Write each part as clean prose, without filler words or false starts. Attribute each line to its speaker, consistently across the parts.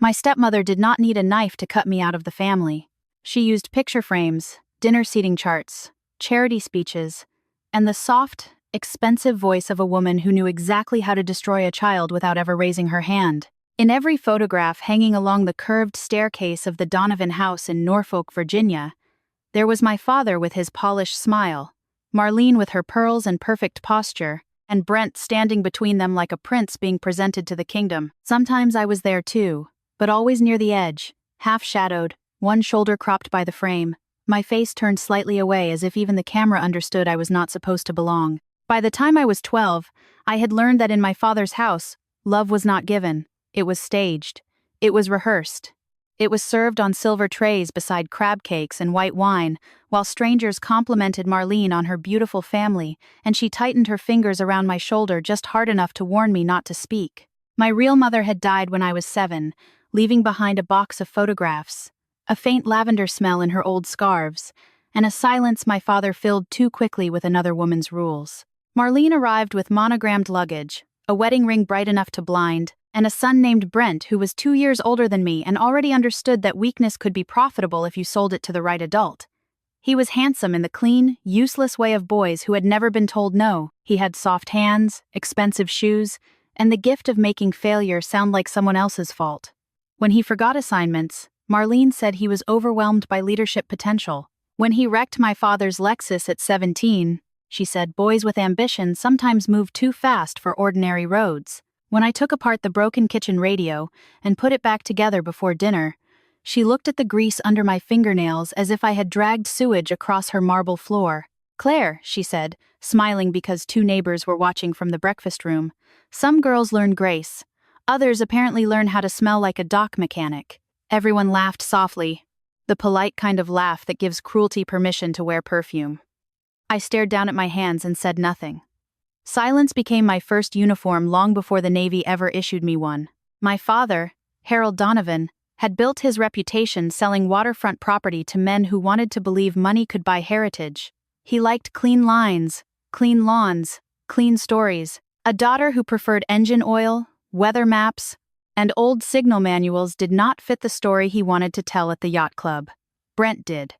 Speaker 1: My stepmother did not need a knife to cut me out of the family. She used picture frames, dinner seating charts, charity speeches, and the soft, expensive voice of a woman who knew exactly how to destroy a child without ever raising her hand. In every photograph hanging along the curved staircase of the Donovan house in Norfolk, Virginia, there was my father with his polished smile, Marlene with her pearls and perfect posture, and Brent standing between them like a prince being presented to the kingdom. Sometimes I was there too, but always near the edge, half-shadowed, one shoulder cropped by the frame, my face turned slightly away as if even the camera understood I was not supposed to belong. By the time I was 12, I had learned that in my father's house, love was not given, it was staged, it was rehearsed. It was served on silver trays beside crab cakes and white wine, while strangers complimented Marlene on her beautiful family, and she tightened her fingers around my shoulder just hard enough to warn me not to speak. My real mother had died when I was 7, leaving behind a box of photographs, a faint lavender smell in her old scarves, and a silence my father filled too quickly with another woman's rules. Marlene arrived with monogrammed luggage, a wedding ring bright enough to blind, and a son named Brent who was 2 years older than me and already understood that weakness could be profitable if you sold it to the right adult. He was handsome in the clean, useless way of boys who had never been told no. He had soft hands, expensive shoes, and the gift of making failure sound like someone else's fault. When he forgot assignments, Marlene said he was overwhelmed by leadership potential. When he wrecked my father's Lexus at 17, she said boys with ambition sometimes move too fast for ordinary roads. When I took apart the broken kitchen radio and put it back together before dinner, she looked at the grease under my fingernails as if I had dragged sewage across her marble floor. "Claire," she said, smiling because 2 neighbors were watching from the breakfast room, "some girls learn grace. Others apparently learn how to smell like a dock mechanic." Everyone laughed softly, the polite kind of laugh that gives cruelty permission to wear perfume. I stared down at my hands and said nothing. Silence became my first uniform long before the Navy ever issued me one. My father, Harold Donovan, had built his reputation selling waterfront property to men who wanted to believe money could buy heritage. He liked clean lines, clean lawns, clean stories. A daughter who preferred engine oil, weather maps, and old signal manuals did not fit the story he wanted to tell at the yacht club. Brent did.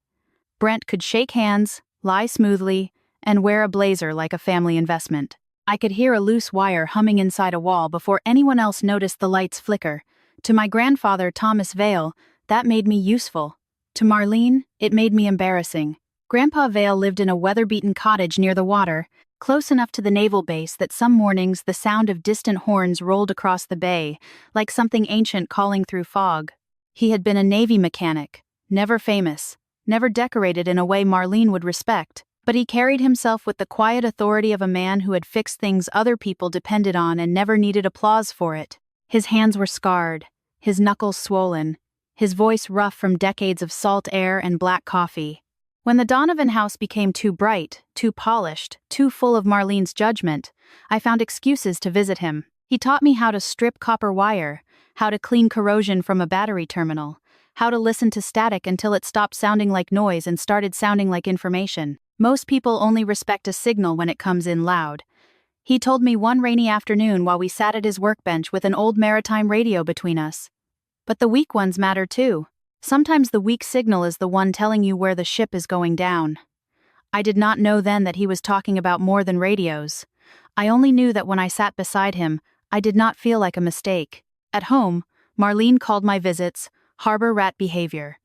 Speaker 1: Brent could shake hands, lie smoothly, and wear a blazer like a family investment. I could hear a loose wire humming inside a wall before anyone else noticed the lights flicker. To my grandfather, Thomas Vale, that made me useful. To Marlene, it made me embarrassing. Grandpa Vale lived in a weather-beaten cottage near the water, close enough to the naval base that some mornings the sound of distant horns rolled across the bay, like something ancient calling through fog. He had been a Navy mechanic, never famous, never decorated in a way Marlene would respect. But he carried himself with the quiet authority of a man who had fixed things other people depended on and never needed applause for it. His hands were scarred, his knuckles swollen, his voice rough from decades of salt air and black coffee. When the Donovan house became too bright, too polished, too full of Marlene's judgment, I found excuses to visit him. He taught me how to strip copper wire, how to clean corrosion from a battery terminal, how to listen to static until it stopped sounding like noise and started sounding like information. Most people only respect a signal when it comes in loud. He told me one rainy afternoon while we sat at his workbench with an old maritime radio between us. But the weak ones matter too. Sometimes the weak signal is the one telling you where the ship is going down. I did not know then that he was talking about more than radios. I only knew that when I sat beside him, I did not feel like a mistake. At home, Marlene called my visits harbor rat behavior.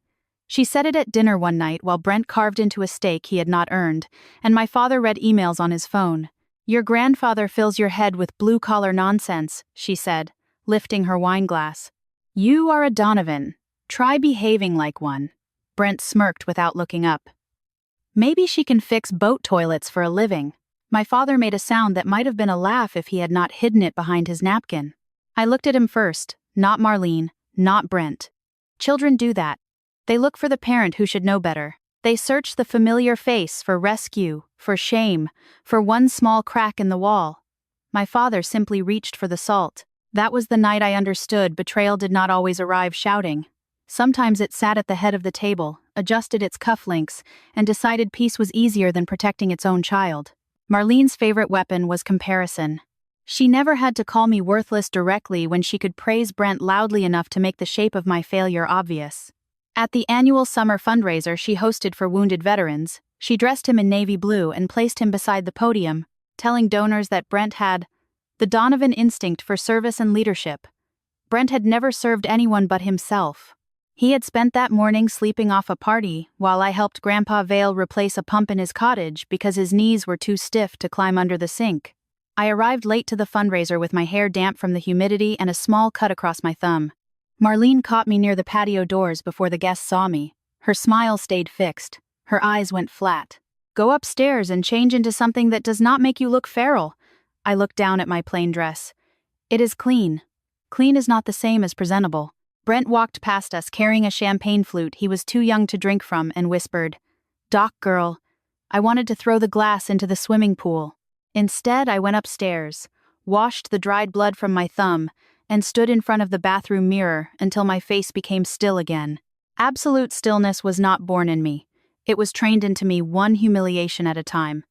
Speaker 1: She said it at dinner one night while Brent carved into a steak he had not earned, and my father read emails on his phone. "Your grandfather fills your head with blue-collar nonsense," she said, lifting her wine glass. "You are a Donovan. Try behaving like one." Brent smirked without looking up. "Maybe she can fix boat toilets for a living." My father made a sound that might have been a laugh if he had not hidden it behind his napkin. I looked at him first, not Marlene, not Brent. Children do that. They look for the parent who should know better. They search the familiar face for rescue, for shame, for one small crack in the wall. My father simply reached for the salt. That was the night I understood betrayal did not always arrive shouting. Sometimes it sat at the head of the table, adjusted its cufflinks, and decided peace was easier than protecting its own child. Marlene's favorite weapon was comparison. She never had to call me worthless directly when she could praise Brent loudly enough to make the shape of my failure obvious. At the annual summer fundraiser she hosted for wounded veterans, she dressed him in navy blue and placed him beside the podium, telling donors that Brent had the Donovan instinct for service and leadership. Brent had never served anyone but himself. He had spent that morning sleeping off a party while I helped Grandpa Vale replace a pump in his cottage because his knees were too stiff to climb under the sink. I arrived late to the fundraiser with my hair damp from the humidity and a small cut across my thumb. Marlene caught me near the patio doors before the guests saw me. Her smile stayed fixed. Her eyes went flat. "Go upstairs and change into something that does not make you look feral." I looked down at my plain dress. "It is clean." Clean is not the same as presentable. Brent walked past us carrying a champagne flute he was too young to drink from and whispered, "Doc girl." I wanted to throw the glass into the swimming pool. Instead, I went upstairs, washed the dried blood from my thumb, and stood in front of the bathroom mirror until my face became still again. Absolute stillness was not born in me. It was trained into me one humiliation at a time.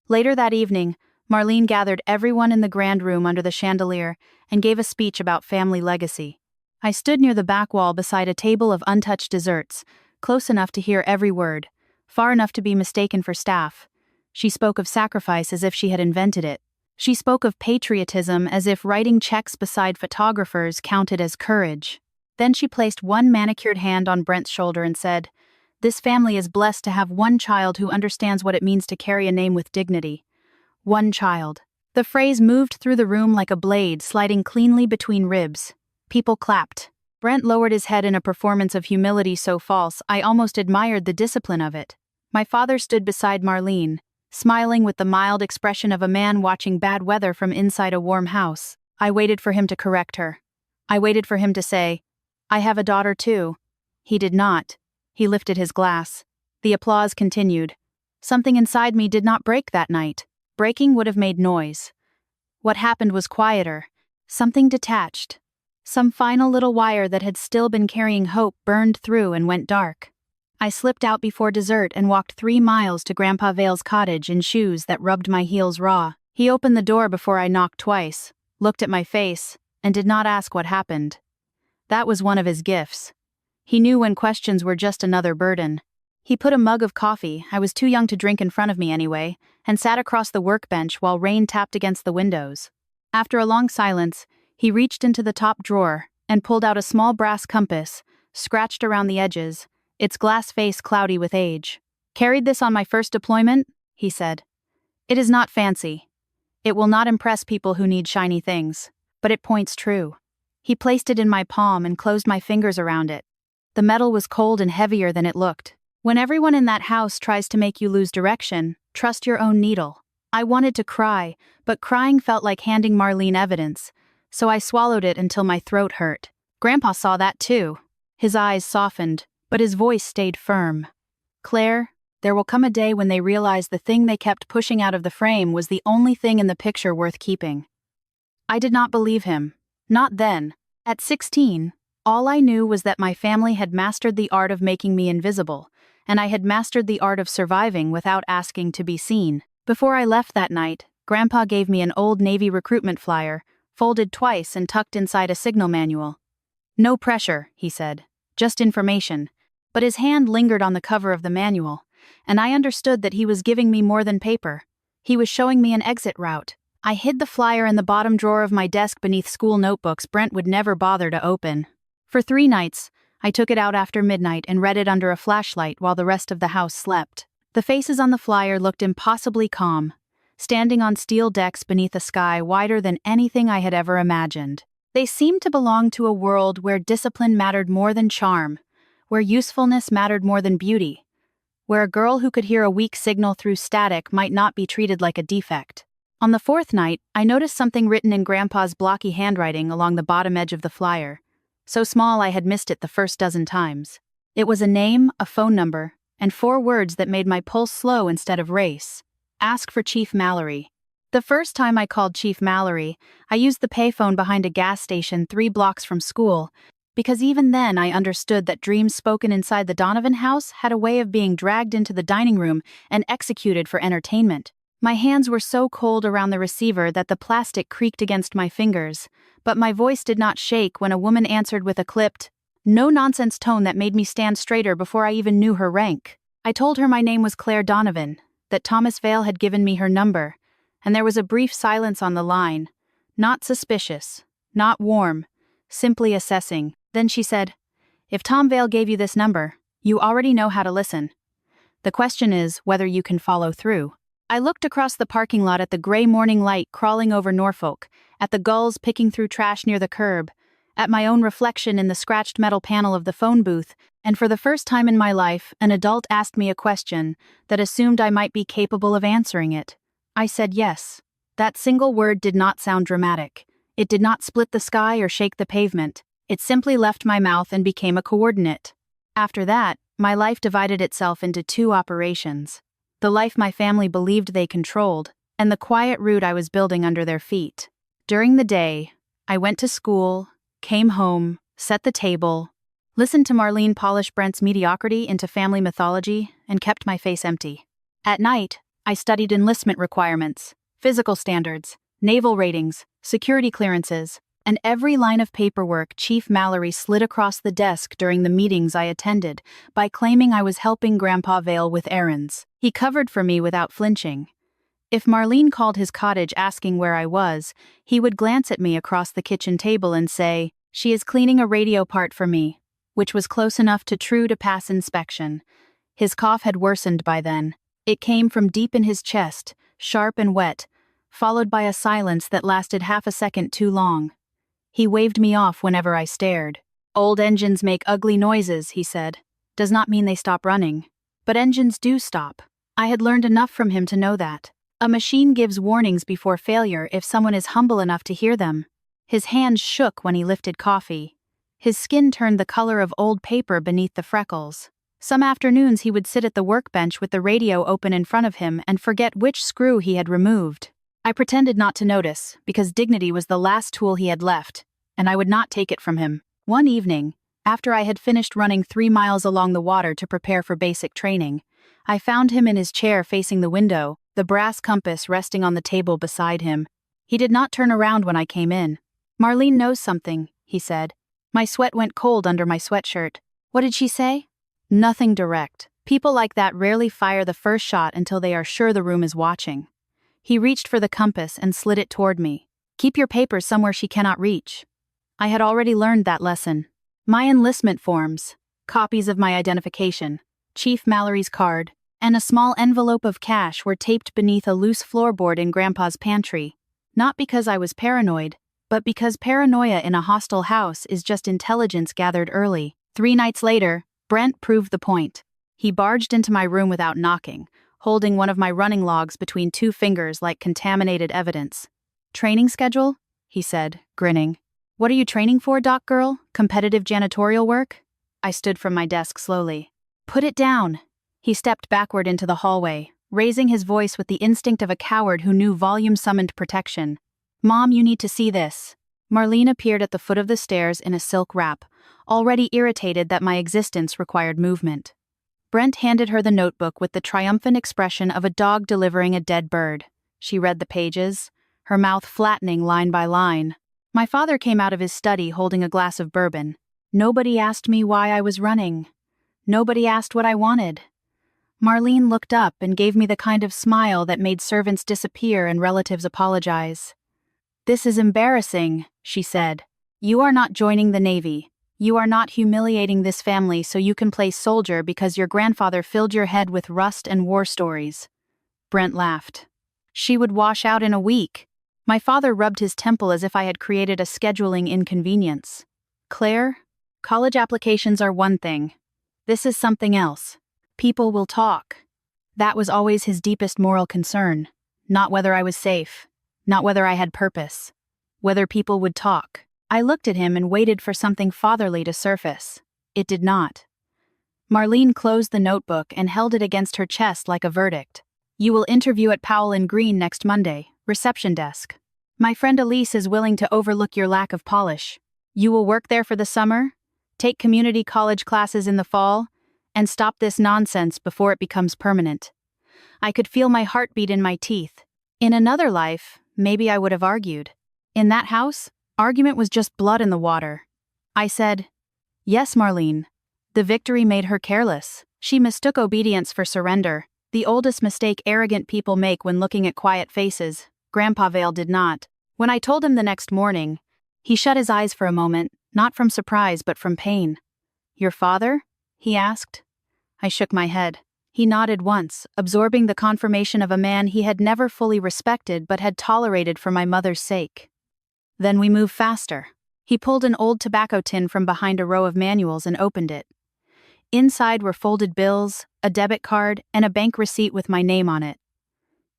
Speaker 1: Later that evening, Marlene gathered everyone in the grand room under the chandelier and gave a speech about family legacy. I stood near the back wall beside a table of untouched desserts, close enough to hear every word, far enough to be mistaken for staff. She spoke of sacrifice as if she had invented it. She spoke of patriotism as if writing checks beside photographers counted as courage. Then she placed one manicured hand on Brent's shoulder and said, "This family is blessed to have one child who understands what it means to carry a name with dignity." One child. The phrase moved through the room like a blade sliding cleanly between ribs. People clapped. Brent lowered his head in a performance of humility so false I almost admired the discipline of it. My father stood beside Marlene, smiling with the mild expression of a man watching bad weather from inside a warm house. I waited for him to correct her. I waited for him to say, "I have a daughter too." He did not. He lifted his glass. The applause continued. Something inside me did not break that night. Breaking would have made noise. What happened was quieter. Something detached. Some final little wire that had still been carrying hope burned through and went dark. I slipped out before dessert and walked 3 miles to Grandpa Vale's cottage in shoes that rubbed my heels raw. He opened the door before I knocked twice, looked at my face, and did not ask what happened. That was one of his gifts. He knew when questions were just another burden. He put a mug of coffee, I was too young to drink in front of me anyway, and sat across the workbench while rain tapped against the windows. After a long silence, he reached into the top drawer and pulled out a small brass compass, scratched around the edges, its glass face cloudy with age. "Carried this on my first deployment," he said. "It is not fancy. It will not impress people who need shiny things, but it points true." He placed it in my palm and closed my fingers around it. The metal was cold and heavier than it looked. When everyone in that house tries to make you lose direction, trust your own needle. I wanted to cry, but crying felt like handing Marlene evidence, so I swallowed it until my throat hurt. Grandpa saw that too. His eyes softened, but his voice stayed firm. "Claire, there will come a day when they realize the thing they kept pushing out of the frame was the only thing in the picture worth keeping." I did not believe him. Not then. At 16, all I knew was that my family had mastered the art of making me invisible, and I had mastered the art of surviving without asking to be seen. Before I left that night, Grandpa gave me an old Navy recruitment flyer, folded twice and tucked inside a signal manual. "No pressure," he said. "Just information." But his hand lingered on the cover of the manual, and I understood that he was giving me more than paper. He was showing me an exit route. I hid the flyer in the bottom drawer of my desk beneath school notebooks Brent would never bother to open. For 3 nights, I took it out after midnight and read it under a flashlight while the rest of the house slept. The faces on the flyer looked impossibly calm, standing on steel decks beneath a sky wider than anything I had ever imagined. They seemed to belong to a world where discipline mattered more than charm, where usefulness mattered more than beauty, where a girl who could hear a weak signal through static might not be treated like a defect. On the 4th night, I noticed something written in Grandpa's blocky handwriting along the bottom edge of the flyer, so small I had missed it the first dozen times. It was a name, a phone number, and 4 words that made my pulse slow instead of race. Ask for Chief Mallory. The first time I called Chief Mallory, I used the payphone behind a gas station 3 blocks from school, because even then I understood that dreams spoken inside the Donovan house had a way of being dragged into the dining room and executed for entertainment. My hands were so cold around the receiver that the plastic creaked against my fingers, but my voice did not shake when a woman answered with a clipped, no-nonsense tone that made me stand straighter before I even knew her rank. I told her my name was Claire Donovan, that Thomas Vale had given me her number, and there was a brief silence on the line. Not suspicious, not warm, simply assessing. Then she said, "If Tom Vale gave you this number, you already know how to listen. The question is whether you can follow through." I looked across the parking lot at the gray morning light crawling over Norfolk, at the gulls picking through trash near the curb, at my own reflection in the scratched metal panel of the phone booth, and for the first time in my life, an adult asked me a question that assumed I might be capable of answering it. I said yes. That single word did not sound dramatic. It did not split the sky or shake the pavement. It simply left my mouth and became a coordinate. After that, my life divided itself into two operations: the life my family believed they controlled, and the quiet route I was building under their feet. During the day, I went to school, came home, set the table, listened to Marlene polish Brent's mediocrity into family mythology, and kept my face empty. At night, I studied enlistment requirements, physical standards, naval ratings, security clearances, and every line of paperwork Chief Mallory slid across the desk during the meetings I attended by claiming I was helping Grandpa Vale with errands. He covered for me without flinching. If Marlene called his cottage asking where I was, he would glance at me across the kitchen table and say, "She is cleaning a radio part for me," which was close enough to true to pass inspection. His cough had worsened by then. It came from deep in his chest, sharp and wet, followed by a silence that lasted half a second too long. He waved me off whenever I stared. "Old engines make ugly noises," he said. "Does not mean they stop running. But engines do stop." I had learned enough from him to know that. A machine gives warnings before failure if someone is humble enough to hear them. His hands shook when he lifted coffee. His skin turned the color of old paper beneath the freckles. Some afternoons he would sit at the workbench with the radio open in front of him and forget which screw he had removed. I pretended not to notice, because dignity was the last tool he had left, and I would not take it from him. One evening, after I had finished running 3 miles along the water to prepare for basic training, I found him in his chair facing the window, the brass compass resting on the table beside him. He did not turn around when I came in. "Marlene knows something," he said. My sweat went cold under my sweatshirt. "What did she say?" "Nothing direct. People like that rarely fire the first shot until they are sure the room is watching." He reached for the compass and slid it toward me. "Keep your papers somewhere she cannot reach." I had already learned that lesson. My enlistment forms, copies of my identification, Chief Mallory's card, and a small envelope of cash were taped beneath a loose floorboard in Grandpa's pantry. Not because I was paranoid, but because paranoia in a hostile house is just intelligence gathered early. 3 nights later, Brent proved the point. He barged into my room without knocking, holding one of my running logs between 2 fingers like contaminated evidence. "Training schedule?" he said, grinning. "What are you training for, doc girl? Competitive janitorial work?" I stood from my desk slowly. "Put it down." He stepped backward into the hallway, raising his voice with the instinct of a coward who knew volume summoned protection. "Mom, you need to see this." Marlene appeared at the foot of the stairs in a silk wrap, already irritated that my existence required movement. Brent handed her the notebook with the triumphant expression of a dog delivering a dead bird. She read the pages, her mouth flattening line by line. My father came out of his study holding a glass of bourbon. Nobody asked me why I was running. Nobody asked what I wanted. Marlene looked up and gave me the kind of smile that made servants disappear and relatives apologize. "This is embarrassing," she said. "You are not joining the Navy. You are not humiliating this family so you can play soldier because your grandfather filled your head with rust and war stories." Brent laughed. "She would wash out in a week." My father rubbed his temple as if I had created a scheduling inconvenience. "Claire, college applications are one thing. This is something else. People will talk." That was always his deepest moral concern. Not whether I was safe. Not whether I had purpose. Whether people would talk. I looked at him and waited for something fatherly to surface. It did not. Marlene closed the notebook and held it against her chest like a verdict. "You will interview at Powell and Green next Monday, reception desk. My friend Elise is willing to overlook your lack of polish. You will work there for the summer, take community college classes in the fall, and stop this nonsense before it becomes permanent." I could feel my heartbeat in my teeth. In another life, maybe I would have argued. In that house, argument was just blood in the water. I said, "Yes, Marlene." The victory made her careless. She mistook obedience for surrender, the oldest mistake arrogant people make when looking at quiet faces. Grandpa Vale did not. When I told him the next morning, he shut his eyes for a moment, not from surprise but from pain. "Your father?" he asked. I shook my head. He nodded once, absorbing the confirmation of a man he had never fully respected but had tolerated for my mother's sake. Then we moved faster. He pulled an old tobacco tin from behind a row of manuals and opened it. Inside were folded bills, a debit card, and a bank receipt with my name on it.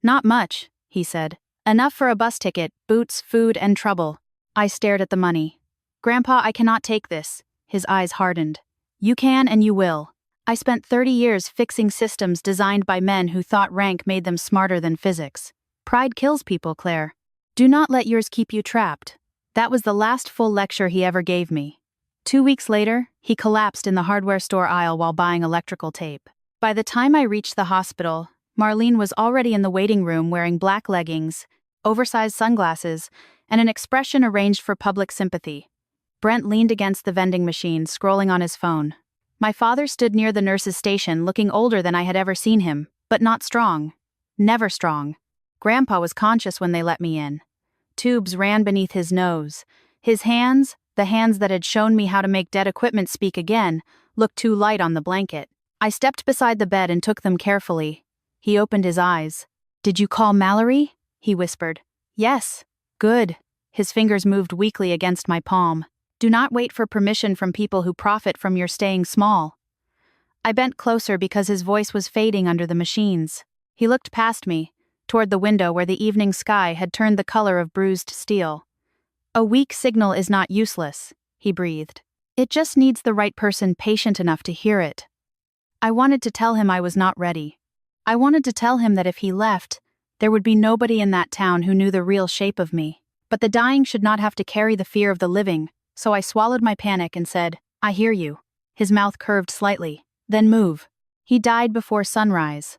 Speaker 1: "Not much," he said. "Enough for a bus ticket, boots, food, and trouble." I stared at the money. "Grandpa, I cannot take this." His eyes hardened. "You can and you will. I spent 30 years fixing systems designed by men who thought rank made them smarter than physics. Pride kills people, Claire. Do not let yours keep you trapped." That was the last full lecture he ever gave me. 2 weeks later, he collapsed in the hardware store aisle while buying electrical tape. By the time I reached the hospital, Marlene was already in the waiting room wearing black leggings, oversized sunglasses, and an expression arranged for public sympathy. Brent leaned against the vending machine, scrolling on his phone. My father stood near the nurse's station, looking older than I had ever seen him, but not strong. Never strong. Grandpa was conscious when they let me in. Tubes ran beneath his nose. His hands, the hands that had shown me how to make dead equipment speak again, looked too light on the blanket. I stepped beside the bed and took them carefully. He opened his eyes. "Did you call Mallory?" he whispered. "Yes." "Good." His fingers moved weakly against my palm. "Do not wait for permission from people who profit from your staying small." I bent closer because his voice was fading under the machines. He looked past me, toward the window where the evening sky had turned the color of bruised steel. "A weak signal is not useless," he breathed. "It just needs the right person patient enough to hear it." I wanted to tell him I was not ready. I wanted to tell him that if he left, there would be nobody in that town who knew the real shape of me. But the dying should not have to carry the fear of the living, so I swallowed my panic and said, "I hear you." His mouth curved slightly. "Then move." He died before sunrise.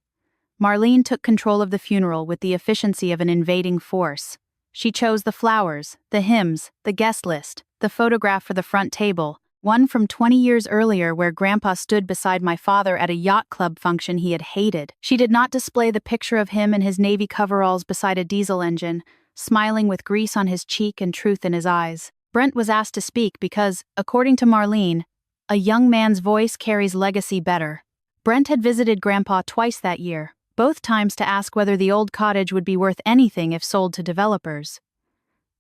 Speaker 1: Marlene took control of the funeral with the efficiency of an invading force. She chose the flowers, the hymns, the guest list, the photograph for the front table, one from 20 years earlier where Grandpa stood beside my father at a yacht club function he had hated. She did not display the picture of him in his navy coveralls beside a diesel engine, smiling with grease on his cheek and truth in his eyes. Brent was asked to speak because, according to Marlene, a young man's voice carries legacy better. Brent had visited Grandpa twice that year, both times to ask whether the old cottage would be worth anything if sold to developers.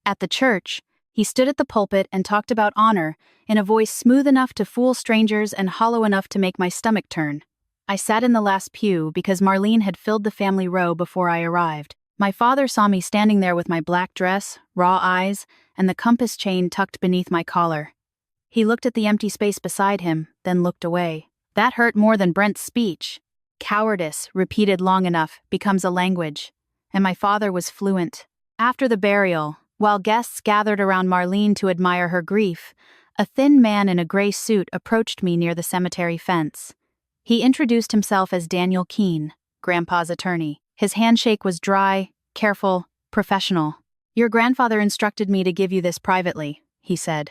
Speaker 1: At the church, he stood at the pulpit and talked about honor in a voice smooth enough to fool strangers and hollow enough to make my stomach turn. I sat in the last pew because Marlene had filled the family row before I arrived. My father saw me standing there with my black dress, raw eyes, and the compass chain tucked beneath my collar. He looked at the empty space beside him, then looked away. That hurt more than Brent's speech. Cowardice, repeated long enough, becomes a language. And my father was fluent. After the burial, while guests gathered around Marlene to admire her grief, a thin man in a gray suit approached me near the cemetery fence. He introduced himself as Daniel Keene, Grandpa's attorney. His handshake was dry, careful, professional. "Your grandfather instructed me to give you this privately," he said.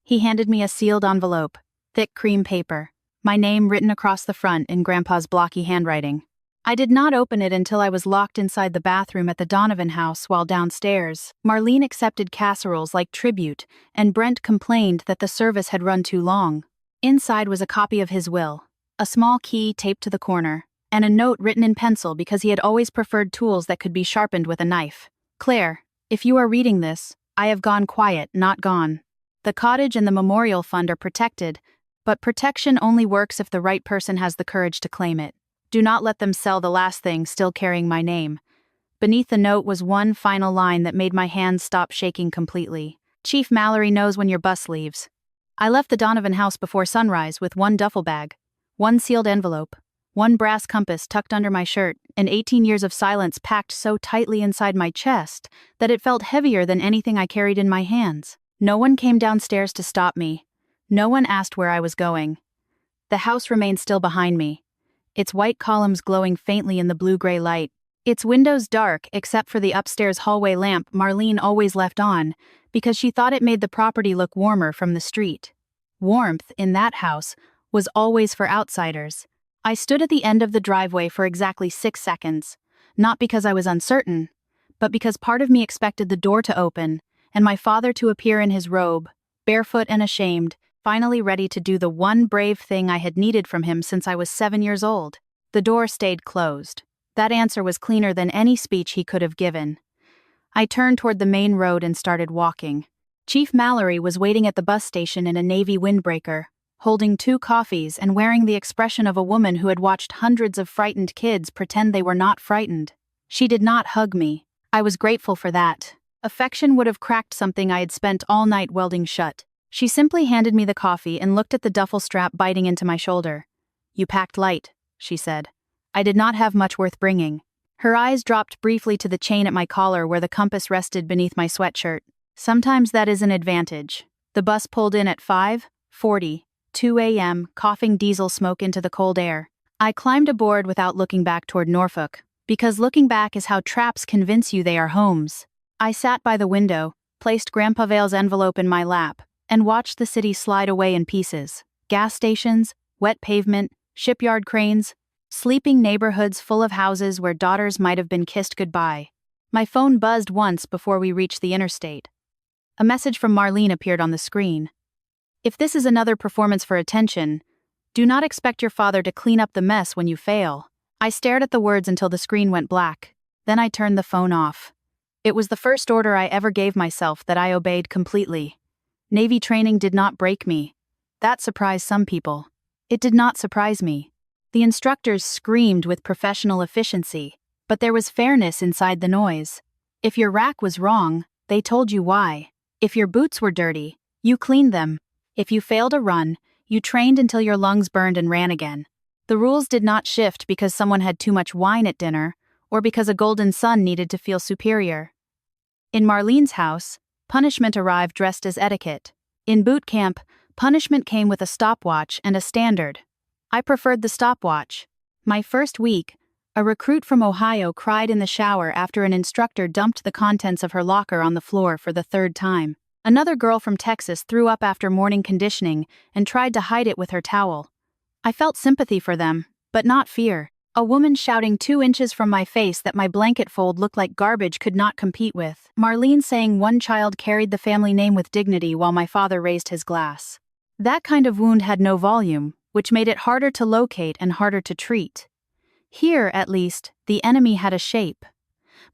Speaker 1: He handed me a sealed envelope, thick cream paper, my name written across the front in Grandpa's blocky handwriting. I did not open it until I was locked inside the bathroom at the Donovan house while downstairs. Marlene accepted casseroles like tribute, and Brent complained that the service had run too long. Inside was a copy of his will, a small key taped to the corner, and a note written in pencil because he had always preferred tools that could be sharpened with a knife. "Claire, if you are reading this, I have gone quiet, not gone. The cottage and the memorial fund are protected, but protection only works if the right person has the courage to claim it. Do not let them sell the last thing still carrying my name." Beneath the note was one final line that made my hands stop shaking completely. "Chief Mallory knows when your bus leaves." I left the Donovan house before sunrise with one duffel bag, one sealed envelope, one brass compass tucked under my shirt, and 18 years of silence packed so tightly inside my chest that it felt heavier than anything I carried in my hands. No one came downstairs to stop me. No one asked where I was going. The house remained still behind me. its white columns glowing faintly in the blue-gray light. Its windows dark except for the upstairs hallway lamp Marlene always left on, because she thought it made the property look warmer from the street. Warmth, in that house, was always for outsiders. I stood at the end of the driveway for exactly 6 seconds, not because I was uncertain, but because part of me expected the door to open, and my father to appear in his robe, barefoot and ashamed, finally ready to do the one brave thing I had needed from him since I was 7 years old. The door stayed closed. That answer was cleaner than any speech he could have given. I turned toward the main road and started walking. Chief Mallory was waiting at the bus station in a navy windbreaker, holding 2 coffees and wearing the expression of a woman who had watched hundreds of frightened kids pretend they were not frightened. She did not hug me. I was grateful for that. Affection would have cracked something I had spent all night welding shut. She simply handed me the coffee and looked at the duffel strap biting into my shoulder. "You packed light," she said. I did not have much worth bringing. Her eyes dropped briefly to the chain at my collar where the compass rested beneath my sweatshirt. Sometimes that is an advantage. The bus pulled in at 5:40, 2 a.m., coughing diesel smoke into the cold air. I climbed aboard without looking back toward Norfolk, because looking back is how traps convince you they are homes. I sat by the window, placed Grandpa Vale's envelope in my lap, and watched the city slide away in pieces. Gas stations, wet pavement, shipyard cranes, sleeping neighborhoods full of houses where daughters might have been kissed goodbye. My phone buzzed once before we reached the interstate. A message from Marlene appeared on the screen. "If this is another performance for attention, do not expect your father to clean up the mess when you fail." I stared at the words until the screen went black. Then I turned the phone off. It was the first order I ever gave myself that I obeyed completely. Navy training did not break me. That surprised some people. It did not surprise me. The instructors screamed with professional efficiency, but there was fairness inside the noise. If your rack was wrong, they told you why. If your boots were dirty, you cleaned them. If you failed a run, you trained until your lungs burned and ran again. The rules did not shift because someone had too much wine at dinner, or because a golden son needed to feel superior. In Marlene's house, punishment arrived dressed as etiquette. In boot camp, punishment came with a stopwatch and a standard. I preferred the stopwatch. My first week, a recruit from Ohio cried in the shower after an instructor dumped the contents of her locker on the floor for the 3rd time. Another girl from Texas threw up after morning conditioning and tried to hide it with her towel. I felt sympathy for them, but not fear. A woman shouting 2 inches from my face that my blanket fold looked like garbage could not compete with. Marlene saying one child carried the family name with dignity while my father raised his glass. That kind of wound had no volume, which made it harder to locate and harder to treat. Here, at least, the enemy had a shape.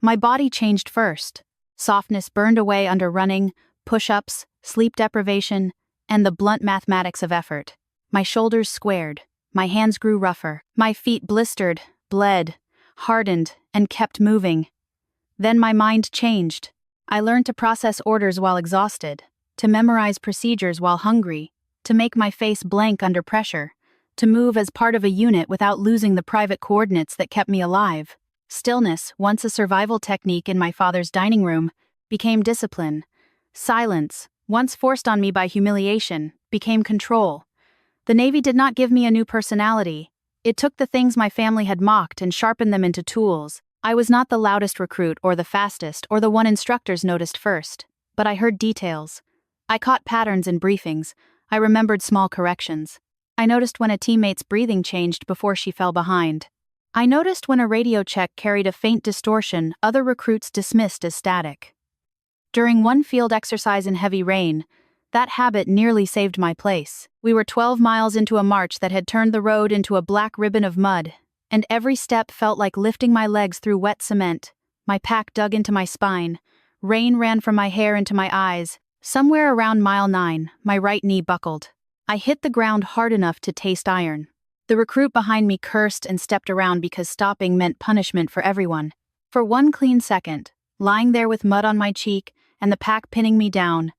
Speaker 1: My body changed first. Softness burned away under running, push-ups, sleep deprivation, and the blunt mathematics of effort. My shoulders squared. My hands grew rougher. My feet blistered, bled, hardened, and kept moving. Then my mind changed. I learned to process orders while exhausted, to memorize procedures while hungry, to make my face blank under pressure, to move as part of a unit without losing the private coordinates that kept me alive. Stillness, once a survival technique in my father's dining room, became discipline. Silence, once forced on me by humiliation, became control. The Navy did not give me a new personality. It took the things my family had mocked and sharpened them into tools. I was not the loudest recruit or the fastest or the one instructors noticed first, but I heard details. I caught patterns in briefings. I remembered small corrections. I noticed when a teammate's breathing changed before she fell behind. I noticed when a radio check carried a faint distortion other recruits dismissed as static. During one field exercise in heavy rain, that habit nearly saved my place. We were 12 miles into a march that had turned the road into a black ribbon of mud, and every step felt like lifting my legs through wet cement. My pack dug into my spine. Rain ran from my hair into my eyes. Somewhere around mile 9, my right knee buckled. I hit the ground hard enough to taste iron. The recruit behind me cursed and stepped around because stopping meant punishment for everyone. For one clean second, lying there with mud on my cheek and the pack pinning me down,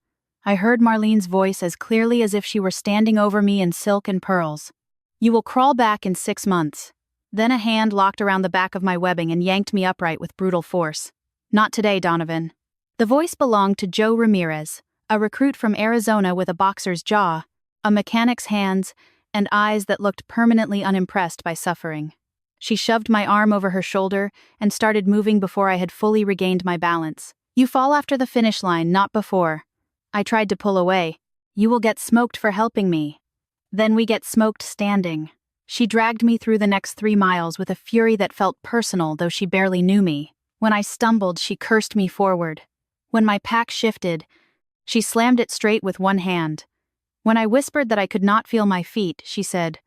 Speaker 1: I heard Marlene's voice as clearly as if she were standing over me in silk and pearls. "You will crawl back in 6 months." Then a hand locked around the back of my webbing and yanked me upright with brutal force. "Not today, Donovan." The voice belonged to Joe Ramirez, a recruit from Arizona with a boxer's jaw, a mechanic's hands, and eyes that looked permanently unimpressed by suffering. She shoved my arm over her shoulder and started moving before I had fully regained my balance. "You fall after the finish line, not before." I tried to pull away. "You will get smoked for helping me." "Then we get smoked standing." She dragged me through the next 3 miles with a fury that felt personal, though she barely knew me. When I stumbled, she cursed me forward. When my pack shifted, she slammed it straight with one hand. When I whispered that I could not feel my feet, she said,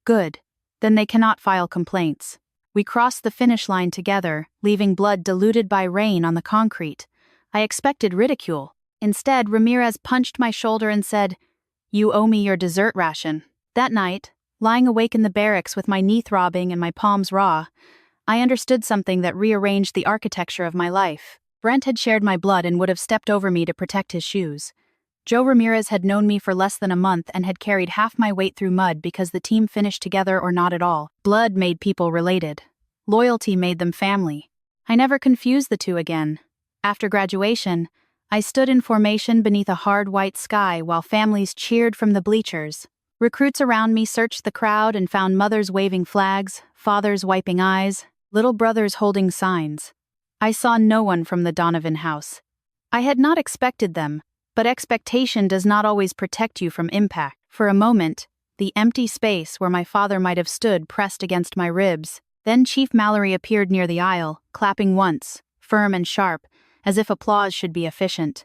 Speaker 1: "Good. Then they cannot file complaints." We crossed the finish line together, leaving blood diluted by rain on the concrete. I expected ridicule. Instead, Ramirez punched my shoulder and said, "You owe me your dessert ration." That night, lying awake in the barracks with my knee throbbing and my palms raw, I understood something that rearranged the architecture of my life. Brent had shared my blood and would have stepped over me to protect his shoes. Joe Ramirez had known me for less than a month and had carried half my weight through mud because the team finished together or not at all. Blood made people related. Loyalty made them family. I never confused the two again. After graduation, I stood in formation beneath a hard white sky while families cheered from the bleachers. Recruits around me searched the crowd and found mothers waving flags, fathers wiping eyes, little brothers holding signs. I saw no one from the Donovan house. I had not expected them, but expectation does not always protect you from impact. For a moment, the empty space where my father might have stood pressed against my ribs. Then Chief Mallory appeared near the aisle, clapping once, firm and sharp, as if applause should be efficient.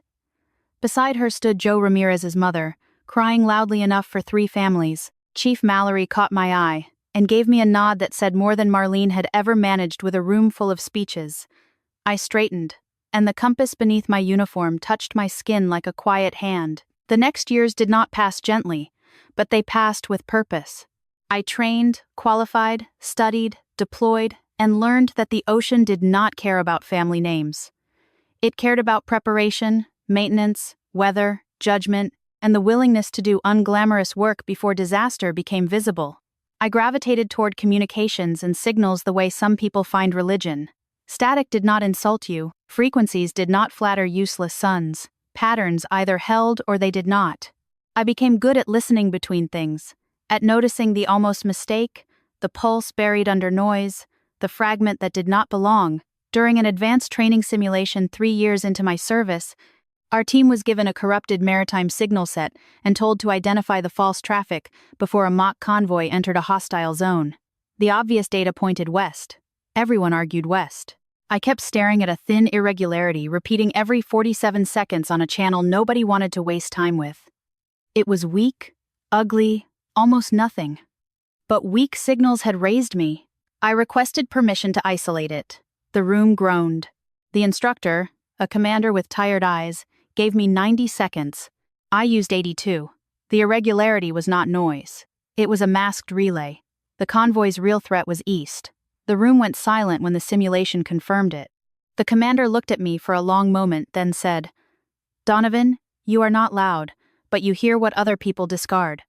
Speaker 1: Beside her stood Joe Ramirez's mother, crying loudly enough for 3 families. Chief Mallory caught my eye and gave me a nod that said more than Marlene had ever managed with a room full of speeches. I straightened, and the compass beneath my uniform touched my skin like a quiet hand. The next years did not pass gently, but they passed with purpose. I trained, qualified, studied, deployed, and learned that the ocean did not care about family names. It cared about preparation, maintenance, weather, judgment, and the willingness to do unglamorous work before disaster became visible. I gravitated toward communications and signals the way some people find religion. Static did not insult you, frequencies did not flatter useless sons, patterns either held or they did not. I became good at listening between things, at noticing the almost mistake, the pulse buried under noise, the fragment that did not belong. During an advanced training simulation 3 years into my service, our team was given a corrupted maritime signal set and told to identify the false traffic before a mock convoy entered a hostile zone. The obvious data pointed west. Everyone argued west. I kept staring at a thin irregularity, repeating every 47 seconds on a channel nobody wanted to waste time with. It was weak, ugly, almost nothing. But weak signals had raised me. I requested permission to isolate it. The room groaned. The instructor, a commander with tired eyes, gave me 90 seconds. I used 82. The irregularity was not noise. It was a masked relay. The convoy's real threat was east. The room went silent when the simulation confirmed it. The commander looked at me for a long moment, then said, "Donovan, you are not loud, but you hear what other people discard."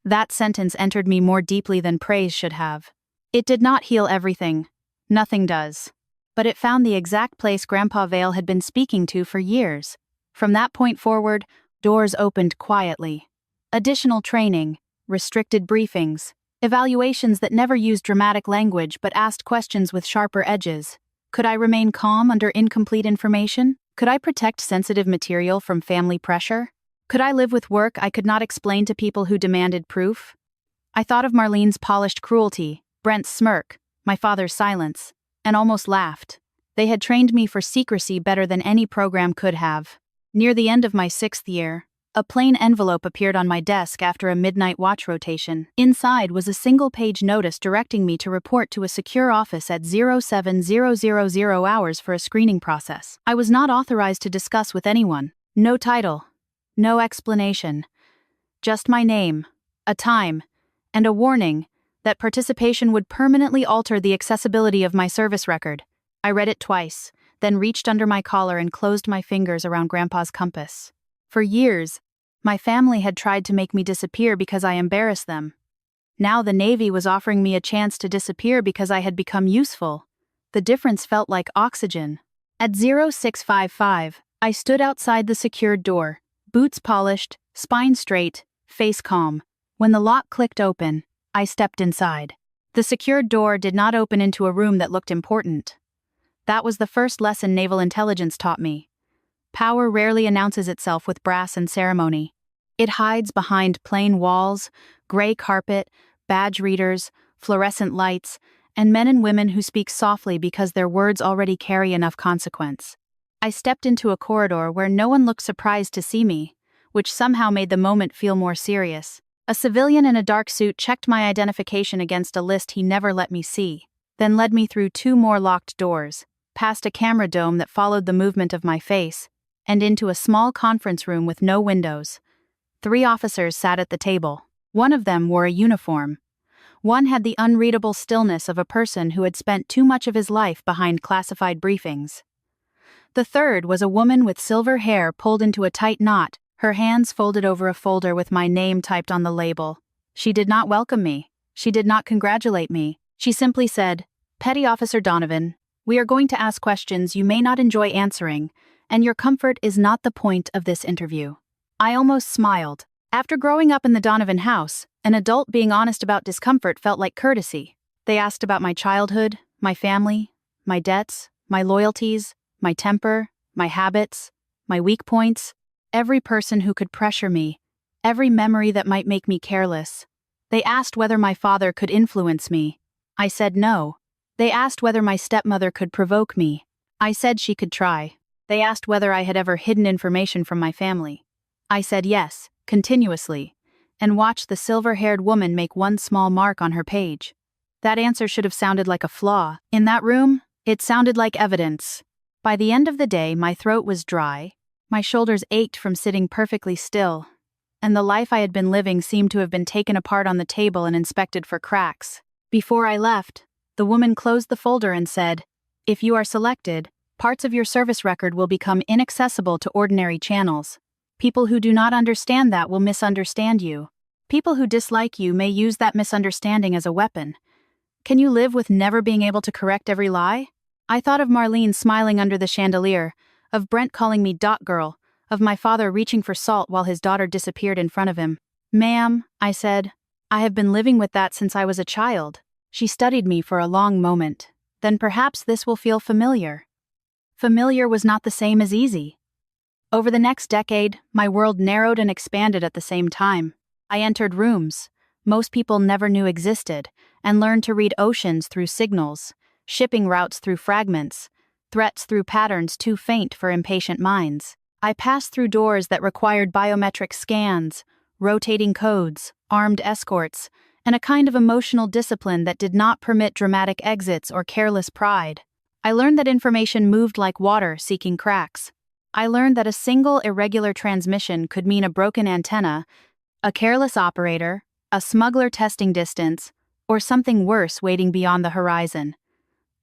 Speaker 1: That sentence entered me more deeply than praise should have. It did not heal everything. Nothing does. But it found the exact place Grandpa Vale had been speaking to for years. From that point forward, doors opened quietly. Additional training, restricted briefings, evaluations that never used dramatic language but asked questions with sharper edges. Could I remain calm under incomplete information? Could I protect sensitive material from family pressure? Could I live with work I could not explain to people who demanded proof? I thought of Marlene's polished cruelty, Brent's smirk, my father's silence, and almost laughed. They had trained me for secrecy better than any program could have. Near the end of my 6th year, a plain envelope appeared on my desk after a midnight watch rotation. Inside was a single-page notice directing me to report to a secure office at 07000 hours for a screening process. I was not authorized to discuss with anyone. No title. No explanation. Just my name, a time, and a warning that participation would permanently alter the accessibility of my service record. I read it twice, then reached under my collar and closed my fingers around Grandpa's compass. For years, my family had tried to make me disappear because I embarrassed them. Now the Navy was offering me a chance to disappear because I had become useful. The difference felt like oxygen. At 0655, I stood outside the secured door, boots polished, spine straight, face calm. When the lock clicked open, I stepped inside. The secured door did not open into a room that looked important. That was the first lesson naval intelligence taught me. Power rarely announces itself with brass and ceremony. It hides behind plain walls, gray carpet, badge readers, fluorescent lights, and men and women who speak softly because their words already carry enough consequence. I stepped into a corridor where no one looked surprised to see me, which somehow made the moment feel more serious. A civilian in a dark suit checked my identification against a list he never let me see, then led me through 2 more locked doors, past a camera dome that followed the movement of my face, and into a small conference room with no windows. 3 officers sat at the table. One of them wore a uniform. One had the unreadable stillness of a person who had spent too much of his life behind classified briefings. The third was a woman with silver hair pulled into a tight knot, her hands folded over a folder with my name typed on the label. She did not welcome me. She did not congratulate me. She simply said, "Petty Officer Donovan, we are going to ask questions you may not enjoy answering, and your comfort is not the point of this interview." I almost smiled. After growing up in the Donovan house, an adult being honest about discomfort felt like courtesy. They asked about my childhood, my family, my debts, my loyalties, my temper, my habits, my weak points, every person who could pressure me, every memory that might make me careless. They asked whether my father could influence me. I said no. They asked whether my stepmother could provoke me. I said she could try. They asked whether I had ever hidden information from my family. I said yes, continuously, and watched the silver-haired woman make one small mark on her page. That answer should have sounded like a flaw. In that room, it sounded like evidence. By the end of the day, my throat was dry, my shoulders ached from sitting perfectly still, and the life I had been living seemed to have been taken apart on the table and inspected for cracks. Before I left, the woman closed the folder and said, "If you are selected, parts of your service record will become inaccessible to ordinary channels. People who do not understand that will misunderstand you. People who dislike you may use that misunderstanding as a weapon. Can you live with never being able to correct every lie?" I thought of Marlene smiling under the chandelier, of Brent calling me Dot Girl, of my father reaching for salt while his daughter disappeared in front of him. "Ma'am," I said, "I have been living with that since I was a child." She studied me for a long moment. "Then perhaps this will feel familiar." Familiar was not the same as easy. Over the next decade, my world narrowed and expanded at the same time. I entered rooms most people never knew existed, and learned to read oceans through signals, shipping routes through fragments, threats through patterns too faint for impatient minds. I passed through doors that required biometric scans, rotating codes, armed escorts, and a kind of emotional discipline that did not permit dramatic exits or careless pride. I learned that information moved like water seeking cracks. I learned that a single irregular transmission could mean a broken antenna, a careless operator, a smuggler testing distance, or something worse waiting beyond the horizon.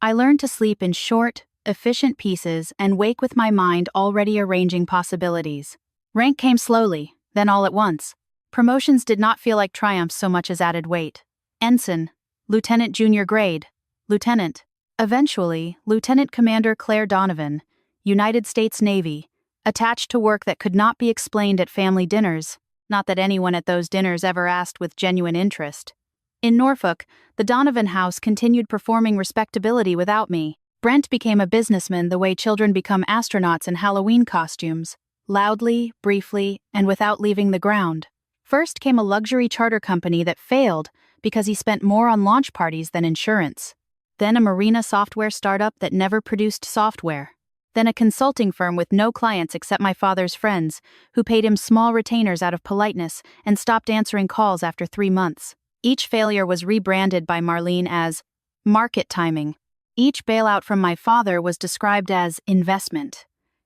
Speaker 1: I learned to sleep in short, efficient pieces and wake with my mind already arranging possibilities. Rank came slowly, then all at once. Promotions did not feel like triumphs so much as added weight. Ensign, Lieutenant junior grade, Lieutenant. Eventually, Lieutenant Commander Claire Donovan, United States Navy, attached to work that could not be explained at family dinners, not that anyone at those dinners ever asked with genuine interest. In Norfolk, the Donovan house continued performing respectability without me. Brent became a businessman the way children become astronauts in Halloween costumes, loudly, briefly, and without leaving the ground. First came a luxury charter company that failed because he spent more on launch parties than insurance. Then a marina software startup that never produced software. Then a consulting firm with no clients except my father's friends, who paid him small retainers out of politeness and stopped answering calls after 3 months. Each failure was rebranded by Marlene as market timing. Each bailout from my father was described as investment.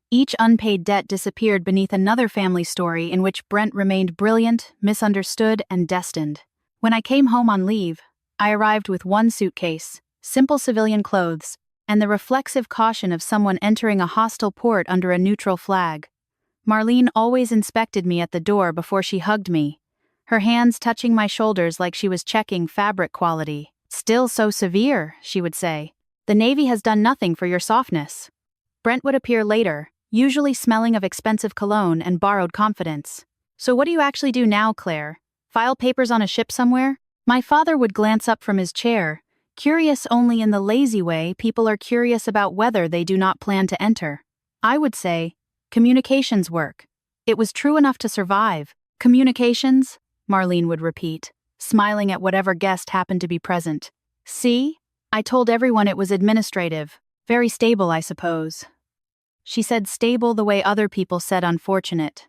Speaker 1: Each unpaid debt disappeared beneath another family story in which Brent remained brilliant, misunderstood, and destined. When I came home on leave, I arrived with one suitcase, simple civilian clothes, and the reflexive caution of someone entering a hostile port under a neutral flag. Marlene always inspected me at the door before she hugged me, her hands touching my shoulders like she was checking fabric quality. "Still so severe," she would say. "The Navy has done nothing for your softness." Brent would appear later, usually smelling of expensive cologne and borrowed confidence. "So what do you actually do now, Claire?" File papers on a ship somewhere? My father would glance up from his chair, curious only in the lazy way people are curious about whether they do not plan to enter. I would say, communications work. It was true enough to survive. Communications? Marlene would repeat, smiling at whatever guest happened to be present. See? I told everyone it was administrative. Very stable, I suppose. She said stable the way other people said unfortunate.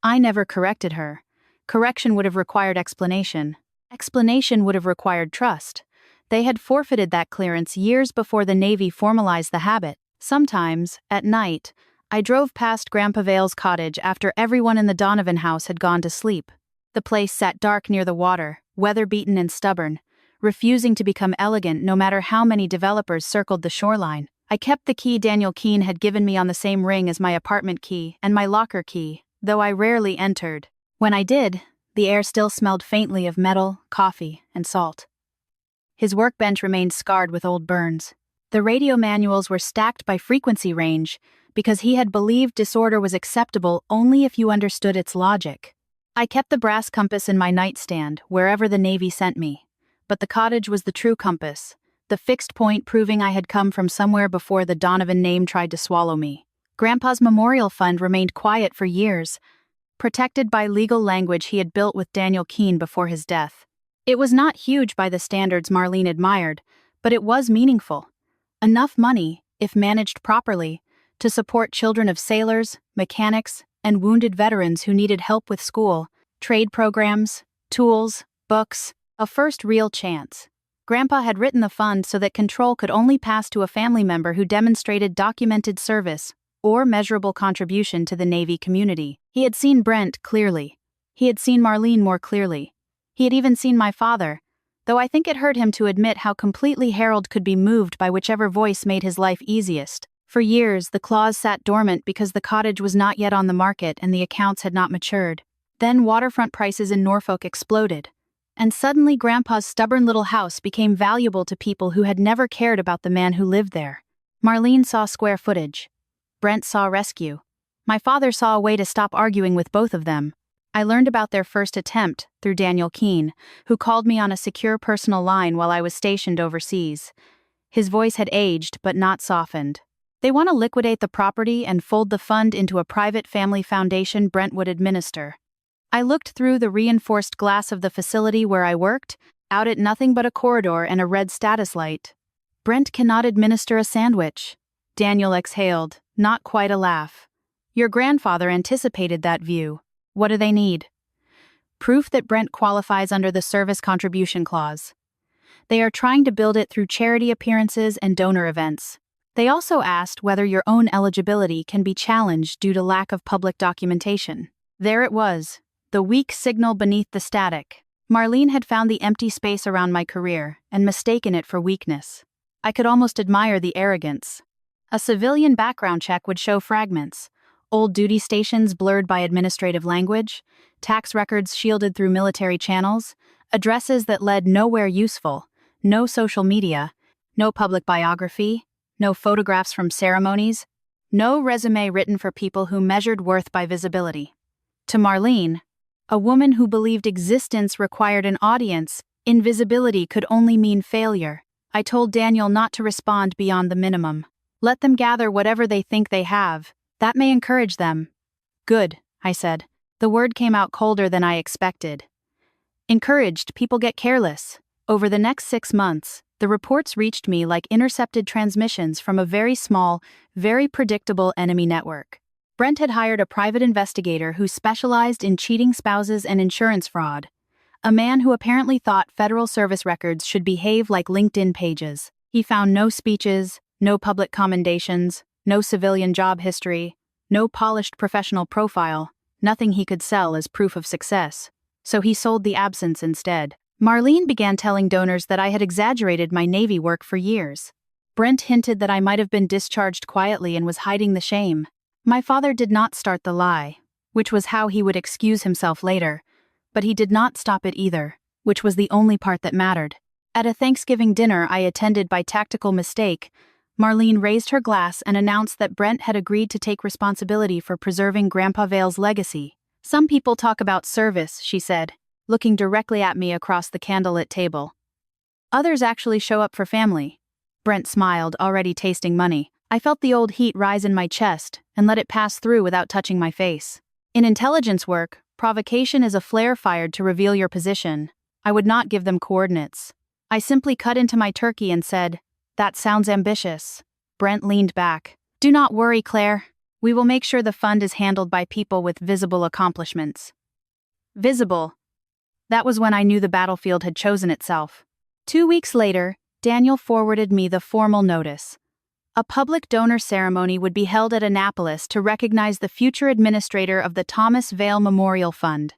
Speaker 1: I never corrected her. Correction would have required explanation. Explanation would have required trust. They had forfeited that clearance years before the Navy formalized the habit. Sometimes, at night, I drove past Grandpa Vale's cottage after everyone in the Donovan house had gone to sleep. The place sat dark near the water, weather-beaten and stubborn, refusing to become elegant no matter how many developers circled the shoreline. I kept the key Daniel Keene had given me on the same ring as my apartment key and my locker key, though I rarely entered. When I did, the air still smelled faintly of metal, coffee, and salt. His workbench remained scarred with old burns. The radio manuals were stacked by frequency range because he had believed disorder was acceptable only if you understood its logic. I kept the brass compass in my nightstand wherever the Navy sent me, but the cottage was the true compass, the fixed point proving I had come from somewhere before the Donovan name tried to swallow me. Grandpa's memorial fund remained quiet for years, protected by legal language he had built with Daniel Keene before his death. It was not huge by the standards Marlene admired, but it was meaningful. Enough money, if managed properly, to support children of sailors, mechanics, and wounded veterans who needed help with school, trade programs, tools, books, a first real chance. Grandpa had written the fund so that control could only pass to a family member who demonstrated documented service or measurable contribution to the Navy community. He had seen Brent clearly. He had seen Marlene more clearly. He had even seen my father, though I think it hurt him to admit how completely Harold could be moved by whichever voice made his life easiest. For years, the clause sat dormant because the cottage was not yet on the market and the accounts had not matured. Then waterfront prices in Norfolk exploded. And suddenly Grandpa's stubborn little house became valuable to people who had never cared about the man who lived there. Marlene saw square footage. Brent saw rescue. My father saw a way to stop arguing with both of them. I learned about their first attempt through Daniel Keene, who called me on a secure personal line while I was stationed overseas. His voice had aged but not softened. They want to liquidate the property and fold the fund into a private family foundation Brent would administer. I looked through the reinforced glass of the facility where I worked, out at nothing but a corridor and a red status light. Brent cannot administer a sandwich. Daniel exhaled, not quite a laugh. Your grandfather anticipated that view. What do they need? Proof that Brent qualifies under the Service Contribution Clause. They are trying to build it through charity appearances and donor events. They also asked whether your own eligibility can be challenged due to lack of public documentation. There it was, the weak signal beneath the static. Marlene had found the empty space around my career and mistaken it for weakness. I could almost admire the arrogance. A civilian background check would show fragments. Old duty stations blurred by administrative language, tax records shielded through military channels, addresses that led nowhere useful, no social media, no public biography, no photographs from ceremonies, no resume written for people who measured worth by visibility. To Marlene, a woman who believed existence required an audience, invisibility could only mean failure. I told Daniel not to respond beyond the minimum. Let them gather whatever they think they have. That may encourage them. Good, I said. The word came out colder than I expected. Encouraged, people get careless. Over the next 6 months, the reports reached me like intercepted transmissions from a very small, very predictable enemy network. Brent had hired a private investigator who specialized in cheating spouses and insurance fraud. A man who apparently thought federal service records should behave like LinkedIn pages. He found no speeches, no public commendations, no civilian job history, no polished professional profile, nothing he could sell as proof of success. So he sold the absence instead. Marlene began telling donors that I had exaggerated my Navy work for years. Brent hinted that I might have been discharged quietly and was hiding the shame. My father did not start the lie, which was how he would excuse himself later, but he did not stop it either, which was the only part that mattered. At a Thanksgiving dinner I attended by tactical mistake, Marlene raised her glass and announced that Brent had agreed to take responsibility for preserving Grandpa Vale's legacy. Some people talk about service, she said. looking directly at me across the candlelit table. Others actually show up for family. Brent smiled, already tasting money. I felt the old heat rise in my chest and let it pass through without touching my face. In intelligence work, provocation is a flare fired to reveal your position. I would not give them coordinates. I simply cut into my turkey and said, "That sounds ambitious." Brent leaned back. "Do not worry, Claire. We will make sure the fund is handled by people with visible accomplishments." Visible. That was when I knew the battlefield had chosen itself. 2 weeks later, Daniel forwarded me the formal notice. A public donor ceremony would be held at Annapolis to recognize the future administrator of the Thomas Vale Memorial Fund.